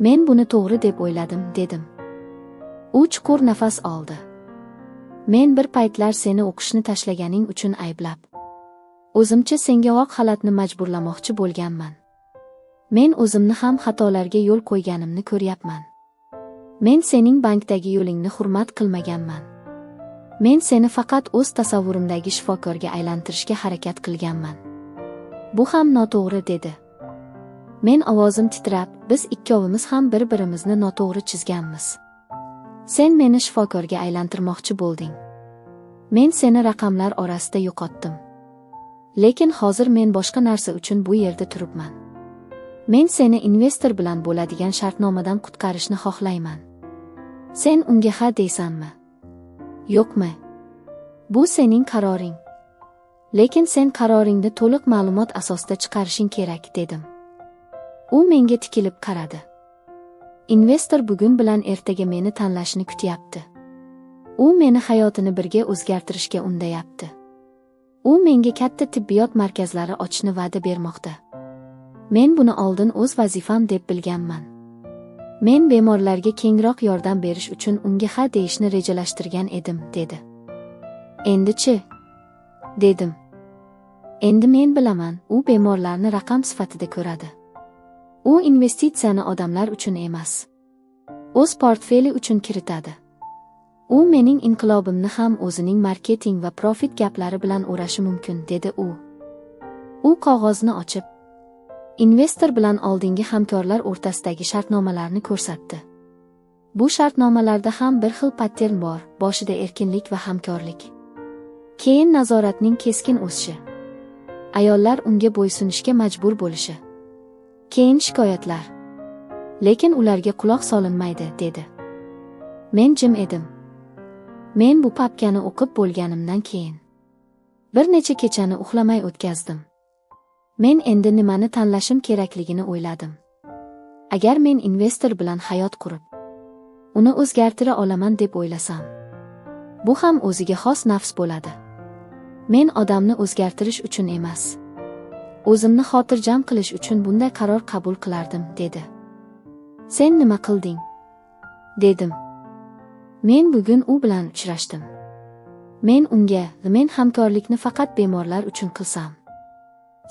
Men buni to'g'ri deb o'yladim, dedim. U chuqur nafas oldi. Men bir paytlar seni o'qishni tashlaganing uchun ayblab, o'zimcha senga oq xalatni majburlamoqchi bo'lganman. Men o'zimni ham xatolarga yo'l qo'yganimni ko'ryapman. Men sening bankdagi yo'lingni hurmat qilmaganman. Men seni faqat o'z tasavvurimdagi shifokorga aylantirishga harakat qilganman. Bu ham noto'g'ri, dedi. Men ovozim titrab, biz ikkovimiz ham bir-birimizni noto'g'ri chizganmiz. Sen meni shifokorga aylantirmoqchi bo'lding. Men seni raqamlar orasida yo'qotdim. Lekin hozir men boshqa narsa uchun bu yerda turibman. Men seni investor bilan bo'ladigan shartnomadan qutqarishni xohlayman. Sen unga ha deysanmi? Yo'qmi? Bu sening qaroring. Lekin sen qaroringni to'liq ma'lumot asosida chiqarishing kerak, dedim. U menga tikilib qaradi. Investor bugun bilan ertaga meni tanlashni kutyapti. U meni hayotini birga o'zgartirishga undayapti. U menga katta tibbiyot markazlari ochishni va'da bermoqda. Men buni oldin o'z vazifam deb bilganman. Men bemorlarga kengroq yordam berish uchun unga ha deyishni rejalashtirgan edim, dedi. Endi-chi? Dedim. Endi men bilaman, u bemorlarni raqam sifatida ko'radi. U investitsiyani odamlar uchun emas, o'z portfeli uchun kiritadi. U mening inqilobimni ham o'zining marketing va profit gaplari bilan o'rashi mumkin, dedi u. U qog'ozni ochib, investor bilan oldingi hamkorlar o'rtasidagi shartnomalarni ko'rsatdi. Bu shartnomalarda ham bir xil pattern bor, boshida erkinlik va hamkorlik. Keyin nazoratning keskin o'sishi. Ayollar unga bo'ysunishga majbur bo'lishi. Keyin shikoyatlar. Lekin ularga quloq solinmaydi, dedi. Men jim edim. Men bu papkani o'qib bo'lganimdan keyin bir necha kechani uxlamay o'tkazdim. Men endi nimani tanlashim kerakligini o'yladim. Agar men investor bilan hayot qurib, uni o'zgartira olaman deb o'ylasam, bu ham o'ziga xos nafs bo'ladi. Men odamni o'zgartirish uchun emas, o'zimni xotirjam qilish uchun bunday qaror qabul qilardim, dedi. Sen nima qilding? Dedim. Men bugun u bilan uchrashdim. Men unga, men hamkorlikni faqat bemorlar uchun qilsam,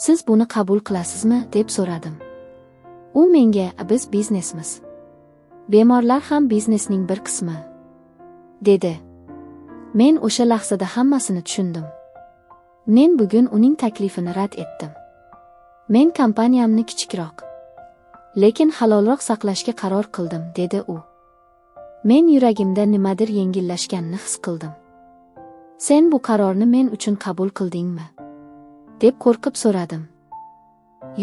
siz buni qabul qilasizmi, deb so'radim. U menga, biz biznesmiz. Bemorlar ham biznesning bir qismi, dedi. Men o'sha lahzada hammasini tushundim. Men bugun uning taklifini rad etdim. Men kompaniyamni kichikroq, lekin halolroq saqlashga qaror qildim, dedi u. Men yuragimda nimadir yengillashganini his qildim. Sen bu qarorni men uchun qabul qildingmi? deb qo'rqib so'radim.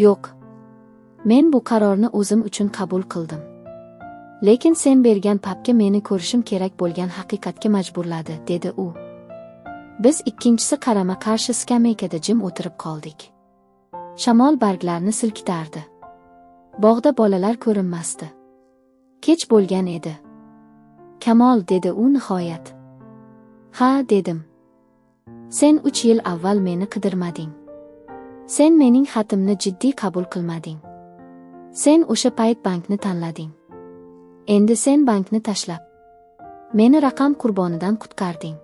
Yo'q. Men bu qarorni o'zim uchun qabul qildim. Lekin sen bergan papka meni ko'rishim kerak bo'lgan haqiqatga majburladi, dedi u. Biz ikkinchisi qarama-qarshi skameykada jim o'tirib qoldik. Shamol barglarni silkitardi. Bog'da bolalar ko'rinmasdi. Kech bo'lgan edi. Kamol, dedi u nihoyat. Ha, dedim. Sen 3 yil avval meni qidirmading. Sen mening xatimni jiddiy qabul qilmading. Sen o'sha payt bankni tanlading. Endi sen bankni tashlab meni raqam qurbonidan qutqarding.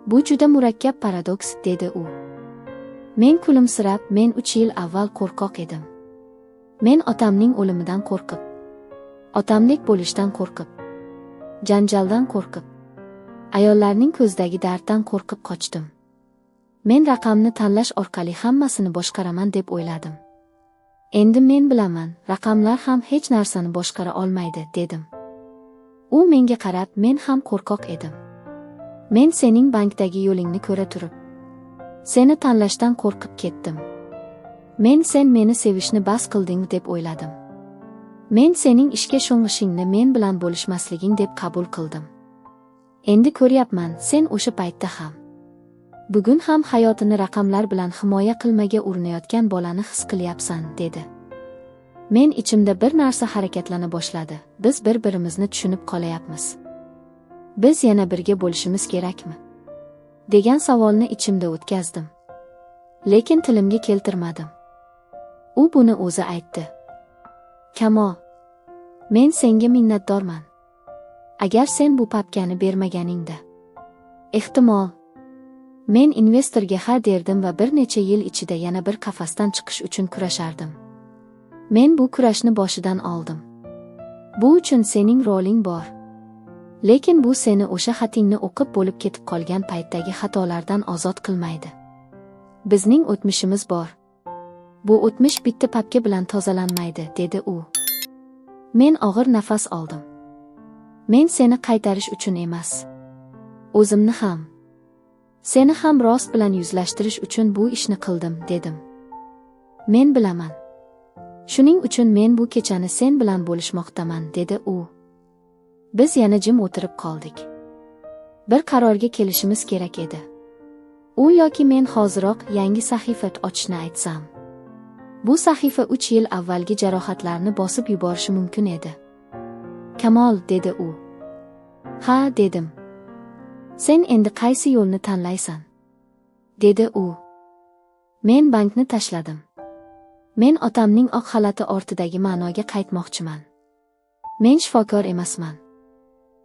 Bu juda murakkab paradoks, dedi u. Men kulimsirab, men 3 yil avval qo'rqoq edim. Men otamning o'limidan qo'rqib, otamdek bo'lishdan qo'rqib, janjaldan qo'rqib, ayollarning ko'zdagi darddan qo'rqib qochdim. Men raqamni tanlash orqali hammasini boshqaraman deb o'yladim. Endi men bilaman, raqamlar ham hech narsani boshqara olmaydi, dedim. U menga qarab, men ham qo'rqoq edim. Men sening bankdagi yo'lingni ko'ra turib, seni tanlashdan qo'rqib ketdim. Men sen meni sevishni bas qilding deb o'yladim. Men sening ishga sho'ng'ishingni men bilan bo'lishmasliging deb qabul qildim. Endi ko'ryapman, sen o'sha paytda ham, bugun ham hayotini raqamlar bilan himoya qilmaga urinayotgan bolani his qilyapsan, dedi. Men ichimda bir narsa harakatlana boshladi. Biz bir-birimizni tushunib qolayapmiz. Biz yana birga bo'lishimiz kerakmi? degan savolni ichimda o'tkazdim. Lekin tilimga keltirmadim. U buni o'zi aytdi. Kamol, men senga minnatdorman. Agar sen bu papkani bermaganingda, ehtimol men investorga ha derdim va bir necha yil ichida yana bir qafasdan chiqish uchun kurashardim. Men bu kurashni boshidan oldim. Bu uchun sening roling bor. Lekin bu seni o'sha xatingni o'qib bo'lib ketib qolgan paytdagi xatolardan ozod qilmaydi. Bizning o'tmishimiz bor. Bu o'tmish bitta papka bilan tozalanmaydi, dedi u. Men og'ir nafas oldim. Men seni qaytarish uchun emas, o'zimni ham, seni ham rost bilan yuzlashtirish uchun bu ishni qildim, dedim. Men bilaman. Shuning uchun men bu kechani sen bilan bo'lishmoqdaman, dedi u. Biz yana jim o'tirib qoldik. Bir qarorga kelishimiz kerak edi. U yoki men hoziroq yangi sahifa ochishni aytsam. Bu sahifa 3 yil avvalgi jarohatlarni bosib yuborishi mumkin edi. Kamol, dedi u. Ha, dedim. Sen endi qaysi yo'lni tanlaysan? dedi u. Men bankni tashladim. Men otamning oq xalati ortidagi ma'noga qaytmoqchiman. Men shifokor emasman.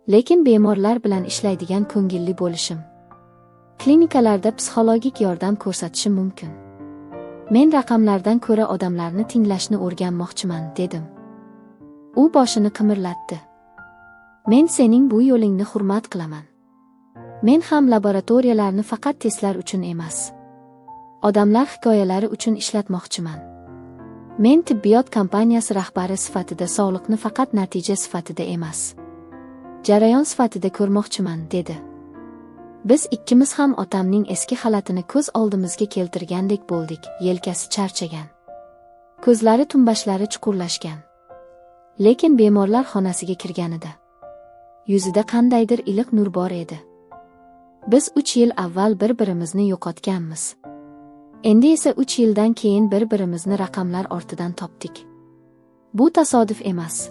Lekin bemorlar bilan ishlaydigan ko'ngilli bo'lishim, klinikalarda psixologik yordam ko'rsatishim mumkin. Men raqamlardan ko'ra odamlarni tinglashni o'rganmoqchiman, dedim. U boshini qimirlatdi. Men sening bu yo'lingni hurmat qilaman. Men ham laboratoriyalarni faqat testlar uchun emas, odamlar hikoyalari uchun ishlatmoqchiman. Men tibbiyot kompaniyasi rahbari sifatida sog'liqni faqat natija sifatida emas, jarayon sifatida ko'rmoqchiman, dedi. Biz ikkimiz ham otamning eski halatini ko'z oldimizga keltirgandek bo'ldik. Yelkasi charchagan, ko'zlari tumbashlari chuqurlashgan. Lekin bemorlar xonasiga kirganida yuzida qandaydir iliq nur bor edi. Biz 3 yil avval bir-birimizni yo'qotganmiz. Endi esa 3 yildan keyin bir-birimizni raqamlar ortidan topdik. Bu tasodif emas.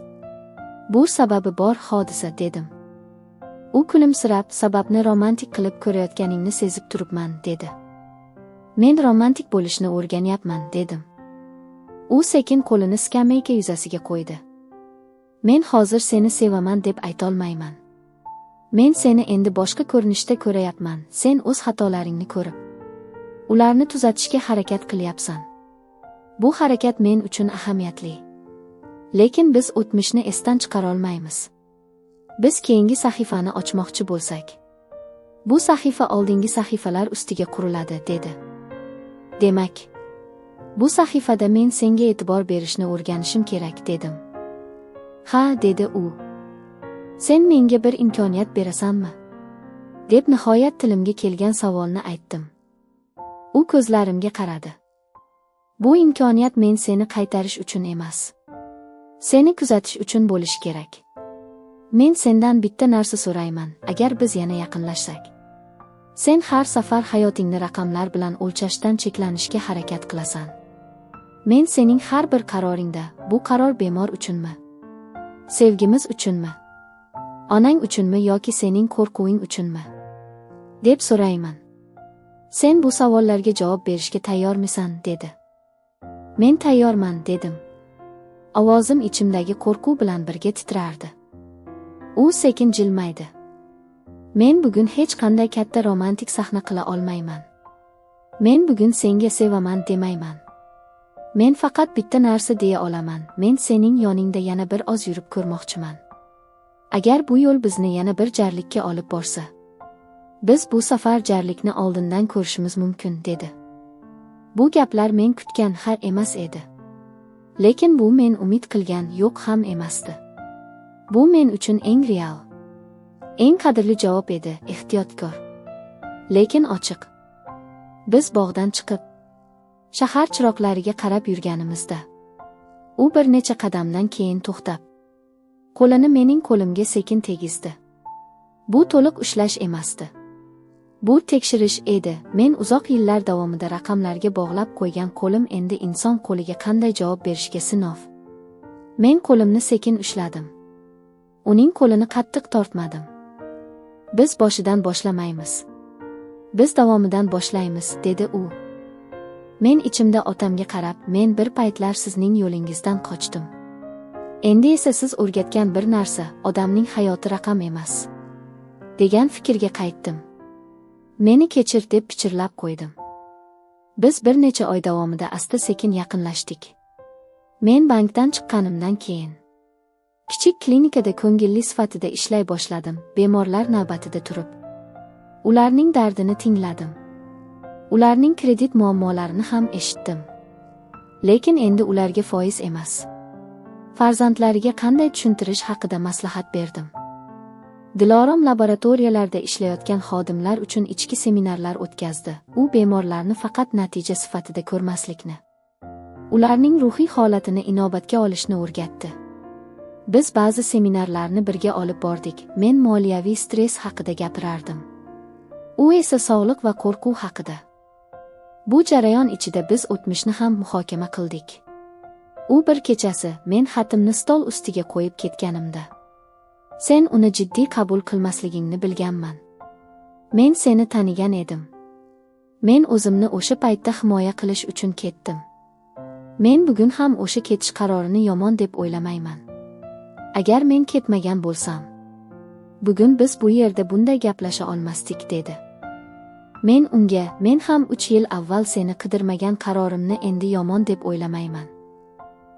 Bu sababi bor hodisa, dedim. U kulimsirab, sababni romantik qilib ko'rayotganingni sezib turibman, dedi. Men romantik bo'lishni o'rganyapman, dedim. U sekin qo'lini skameyka yuzasiga qo'ydi. Men hozir seni sevaman deb aytolmayman. Men seni endi boshqa ko'rinishda ko'rayapman. Sen o'z xatolaringni ko'rib, ularni tuzatishga harakat qilyapsan. Bu harakat men uchun ahamiyatli. Lekin biz o'tmishni esdan chiqara olmaymiz. Biz keyingi sahifani ochmoqchi bo'lsak, bu sahifa oldingi sahifalar ustiga quriladi, dedi. Demak, bu sahifada men senga e'tibor berishni o'rganishim kerak, dedim. Ha, dedi u. Sen menga bir imkoniyat berasanmi? Deb nihoyat tilimga kelgan savolni aytdim. U ko'zlarimga qaradi. Bu imkoniyat men seni qaytarish uchun emas. Seni kuzatish uchun bo'lishi kerak. Men sendan bitta narsa so'rayman, agar biz yana yaqinlashsak. Sen har safar hayotingni raqamlar bilan o'lchashdan cheklanishga harakat qilasan. Men sening har bir qaroringda, bu qaror bemor uchunmi? Sevgimiz uchunmi? Onang uchunmi yoki sening qo'rquving uchunmi? Deb so'rayman. Sen bu savollarga javob berishga tayyormisan, dedi. Men tayyorman, dedim. Ovozim ichimdagi qo'rquv bilan birga titrardi. U sekin jilmaydi. Men bugun hech qanday katta romantik sahna qila olmayman. Men bugun senga sevaman demayman. Men faqat bitta narsa deya olaman. Men sening yoningda yana bir oz yurib ko'rmoqchiman. Agar bu yo'l bizni yana bir jarlikka olib borsa, biz bu safar jarlikni oldindan ko'rishimiz mumkin, dedi. Bu gaplar men kutgan har emas edi. Lekin bu men umid qilgan yo'q ham emasdi. Bu men uchun eng real, eng qadrli javob edi, ehtiyotkor, lekin ochiq. Biz bog'dan chiqib, shahar chiroqlariga qarab yurganimizda, u bir necha qadamdan keyin to'xtab, qo'lini mening qo'limga sekin tegizdi. Bu to'liq ushlash emasdi. Bu tekshirish edi. Men uzoq yillar davomida raqamlarga bog'lab qo'ygan qo'lim endi inson qo'liga qanday javob berishga sinov. Men qo'limni sekin ushladim. Uning qo'lini qattiq tortmadim. Biz boshidan boshlamaymiz. Biz davomidan boshlaymiz, dedi u. Men ichimda otamga qarab, men bir paytlar sizning yo'lingizdan qochdim. Endi esa siz o'rgatgan bir narsa, odamning hayoti raqam emas, degan fikrga qaytdim. Meni kechir deb pichirlab qo'ydim. Biz bir necha oy davomida asta-sekin yaqinlashdik. Men bankdan chiqqanimdan keyin kichik klinikada ko'ngilli sifatida ishlay boshladim. Bemorlar navbatida turib, ularning dardini tingladim. Ularning kredit muammolarini ham eshitdim. Lekin endi ularga foiz emas, farzandlariga qanday tushuntirish haqida maslahat berdim. Dilorom laboratoriyalarda ishlayotgan xodimlar uchun ichki seminarlar o'tkazdi. U bemorlarni faqat natija sifatida ko'rmaslikni, ularning ruhiy holatini inobatga olishni o'rgatdi. Biz ba'zi seminarlarni birga olib bordik. Men moliyaviy stress haqida gapirardim. U esa sog'liq va qo'rquv haqida. Bu jarayon ichida biz o'tmishni ham muhokama qildik. U bir kechasi men xatimni stol ustiga qo'yib ketganimda, sen uni jiddiy qabul qilmasligingni bilganman. Men seni tanigan edim. Men o'zimni o'sha paytda himoya qilish uchun ketdim. Men bugun ham o'sha ketish qarorini yomon deb o'ylamayman. Agar men ketmagan bo'lsam, bugun biz bu yerda bunday gaplasha olmasdik, dedi. Men unga, men ham 3 yil avval seni qidirmagan qarorimni endi yomon deb o'ylamayman.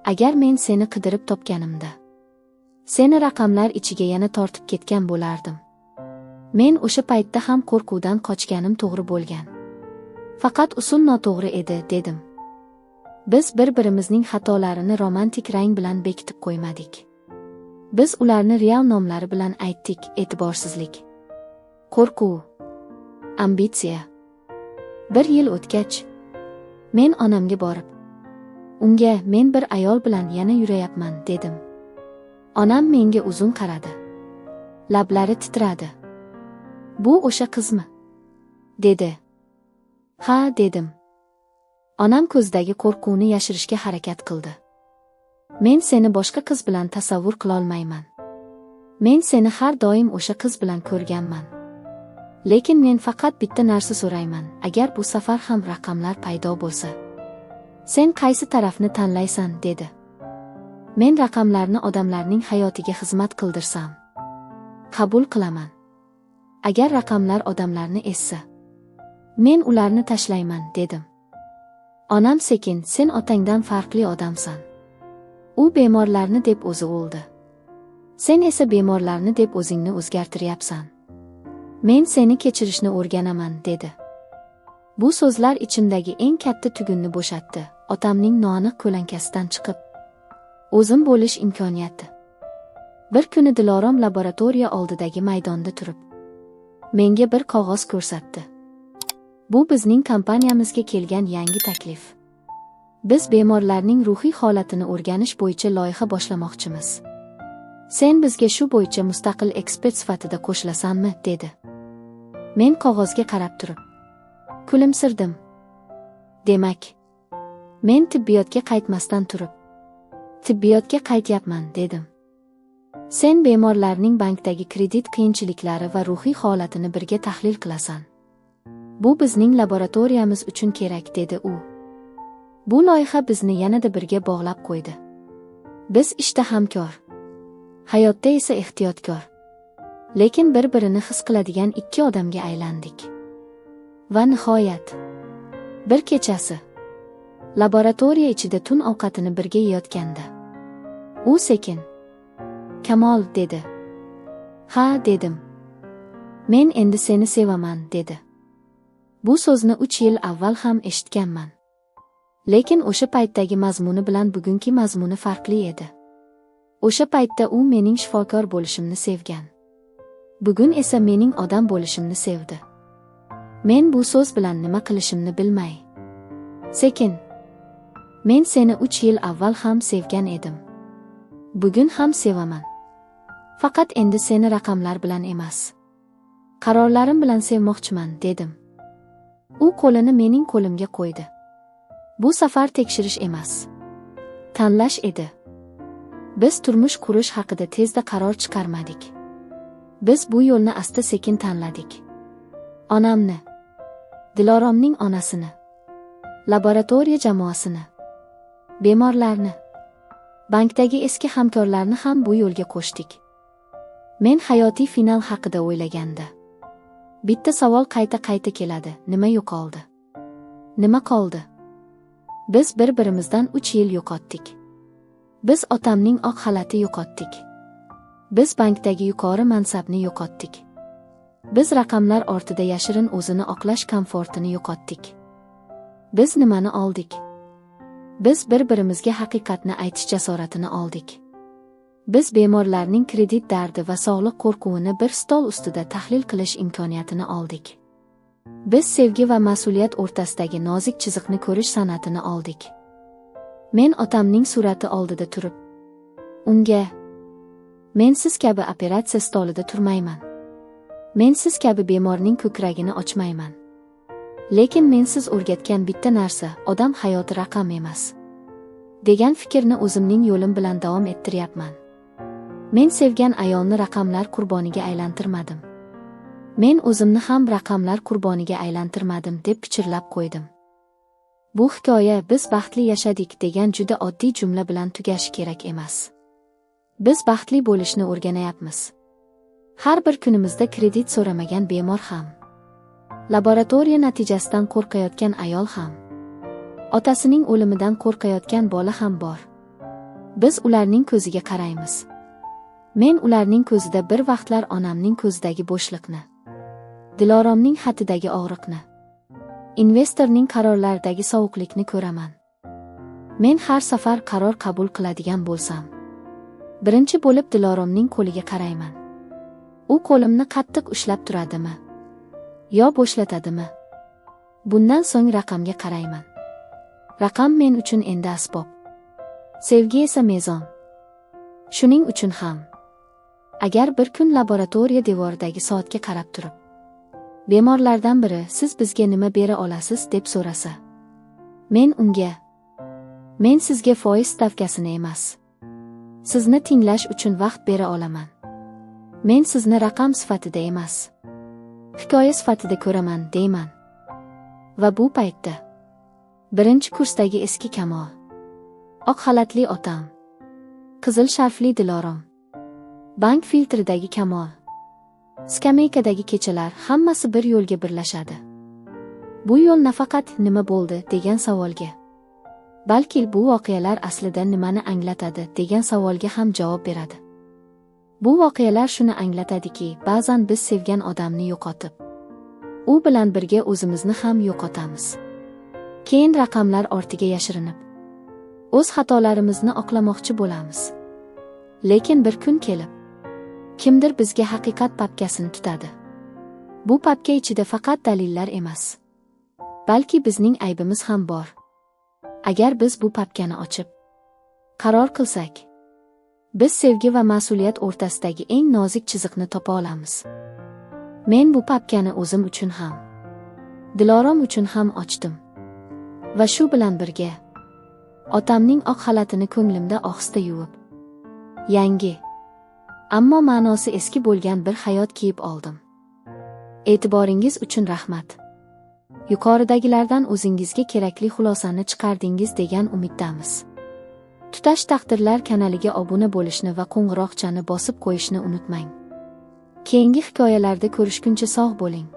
Agar men seni qidirib topganimda, seni raqamlar ichiga yana tortib ketgan bo'lardim. Men o'sha paytda ham qo'rquvdan qochganim to'g'ri bo'lgan. Faqat usul noto'g'ri edi, dedim. Biz bir-birimizning xatolarini romantik rang bilan bekitib qo'ymadik. Biz ularni real nomlari bilan aytdik: e'tiborsizlik, qo'rquv, ambitsiya. 1 yil o'tgach, men onamga borib, unga men bir ayol bilan yana yurayapman, dedim. Onam menga uzun qaradi. Lablari titradi. Bu o'sha qizmi? dedi. Ha, dedim. Onam ko'zdagi qo'rquvni yashirishga harakat qildi. Men seni boshqa qiz bilan tasavvur qila olmayman. Men seni har doim o'sha qiz bilan ko'rganman. Lekin men faqat bitta narsa so'rayman. Agar bu safar ham raqamlar paydo bo'lsa, sen qaysi tarafni tanlaysan, dedi. Men raqamlarni odamlarning hayotiga xizmat qildirsam, qabul qilaman. Agar raqamlar odamlarni essa, men ularni tashlayman, dedim. Onam sekin, sen otangdan farqli odamsan. U bemorlarni deb o'zi o'ldi. Sen esa bemorlarni deb o'zingni o'zgartiryapsan. Men seni kechirishni o'rganaman, dedi. Bu so'zlar ichimdagi eng katta tugunni bo'shatdi. Otamning noaniq ko'lankasidan chiqib, o'zim bo'lish imkoniyati. Bir kuni Dilorom laboratoriya oldidagi maydonda turib, menga bir qog'oz ko'rsatdi. Bu bizning kompaniyamizga kelgan yangi taklif. Biz bemorlarning ruhiy holatini o'rganish bo'yicha loyiha boshlamoqchimiz. Sen bizga shu bo'yicha mustaqil ekspert sifatida qo'shilasanmi, dedi. Men qog'ozga qarab turib kulimsirdim. Demak, men tibbiyotga qaytmasdan turib, tibbiyotga qaytyapman, dedim. Sen bemorlarning bankdagi kredit qiyinchiliklari va ruhiy holatini birga tahlil qilasan. Bu bizning laboratoriyamiz uchun kerak, dedi u. Bu loyiha bizni yanada birga bog'lab qo'ydi. Biz ishda hamkor, hayotda esa ehtiyotkor, lekin bir-birini his qiladigan ikki odamga aylandik. Va nihoyat, bir kechasi, laboratoriya ichida tun ovqatini birga yeyotganda, u sekin, "Kamol", dedi. "Ha", dedim. "Men endi seni sevaman", dedi. Bu so'zni 3 yil avval ham eshitganman. Lekin o'sha paytdagi mazmuni bilan bugungi mazmuni farqli edi. O'sha paytda u mening shifokor bo'lishimni sevgan. Bugun esa mening odam bo'lishimni sevdi. Men bu so'z bilan nima qilishimni bilmay, sekin, "Men seni 3 yil avval ham sevgan edim. Bugun ham sevaman. Faqat endi seni raqamlar bilan emas, qarorlarim bilan sevmoqchiman", dedim. U qo'lini mening qo'limga qo'ydi. Bu safar tekshirish emas, tanlash edi. Biz turmush qurish haqida tezda qaror chiqarmadik. Biz bu yo'lni asta-sekin tanladik. Onamni, Diloromning onasini, laboratoriya jamoasini, bemorlarni, bankdagi eski hamkorlarni ham bu yo'lga qo'shdik. Men hayotiy final haqida o'ylaganda, bitta savol qayta-qayta keladi: nima yo'qoldi? Nima qoldi? Biz bir-birimizdan 3 yil yo'qotdik. Biz otamning oq xalati yo'qotdik. Biz bankdagi yuqori mansabni yo'qotdik. Biz raqamlar ortida yashirin o'zini oqlash komfortini yo'qotdik. Biz nimani oldik? Biz bir-birimizga haqiqatni aytish jasoratini oldik. Biz bemorlarning kredit dardi va sog'liq qo'rquvini bir stol ustida tahlil qilish imkoniyatini oldik. Biz sevgi va mas'uliyat o'rtasidagi nozik chiziqni ko'rish san'atini oldik. Men otamning surati oldida turib, unga, "Men siz kabi operatsiya stolida turmayman. Men siz kabi bemorning ko'kragini ochmayman. Lekin men siz o'rgatgan bitta narsa, odam hayoti raqam emas", degan fikrni o'zimning yo'lim bilan davom ettiryapman. Men sevgan ayolni raqamlar qurboniga aylantirmadim. Men o'zimni ham raqamlar qurboniga aylantirmadim, deb pichirlab qo'ydim. Bu hikoya "biz baxtli yashadik" degan juda oddiy jumla bilan tugashi kerak emas. Biz baxtli bo'lishni o'rganayapmiz. Har bir kunimizda kredit so'ramagan bemor ham, laboratoriya natijasidan qo'rqayotgan ayol ham, otasining o'limidan qo'rqayotgan bola ham bor. Biz ularning ko'ziga qaraymiz. Men ularning ko'zida bir vaqtlar onamning ko'zidagi bo'shliqni, Diloromning xatidagi og'riqni, investorning qarorlaridagi sovuqlikni ko'raman. Men har safar qaror qabul qiladigan bo'lsam, birinchi bo'lib Diloromning qo'liga qarayman. U qo'limni qattiq ushlab turadimi yo bo'shlatadimi? Bundan so'ng raqamga qarayman. Raqam men uchun endi asbob, sevgi esa mezon. Shuning uchun ham, agar bir kun laboratoriya devoridagi soatga qarab turib, bemorlardan biri "Siz bizga nima bera olasiz?" deb so'rasa, men unga, "Men sizga foiz stavkasini emas, sizni tinglash uchun vaqt bera olaman. Men sizni raqam sifatida emas, hikoya sifatida ko'raman", deyman. Va bu paytda birinchi kursdagi eski Kamol, oq xalatli otam, qizil sharfli Dilorom, bank filtridagi Kamol, skameykadagi kechalar hammasi bir yo'lga birlashadi. Bu yo'l nafaqat "nima bo'ldi" degan savolga, balki bu voqealar aslida nimani anglatadi degan savolga ham javob beradi. Bu voqealar shuni anglatadiki, ba'zan biz sevgan odamni yo'qotib, u bilan birga o'zimizni ham yo'qotamiz. Keyin raqamlar ortiga yashirinib, o'z xatolarimizni oqlamoqchi bo'lamiz. Lekin bir kun kelib, kimdir bizga haqiqat papkasini tutadi. Bu papka ichida faqat dalillar emas, balki bizning aybimiz ham bor. Agar biz bu papkani ochib qaror qilsak, biz sevgi va mas'uliyat o'rtasidagi eng nozik chiziqni topa olamiz. Men bu papkani o'zim uchun ham, Dilorom uchun ham ochdim. Va shu bilan birga otamning oq xalatini ko'nglimda ohista yuvib, yangi, ammo ma'nosi eski bo'lgan bir hayot kiyib oldim. E'tiboringiz uchun rahmat. Yuqoridagilardan o'zingizga kerakli xulosani chiqardingiz degan umiddamiz. Tutash taqdirlar kanaliga obuna bo'lishni va qo'ng'iroqchani bosib qo'yishni unutmang. Keyingi hikoyalarda ko'rishguncha sog' bo'ling.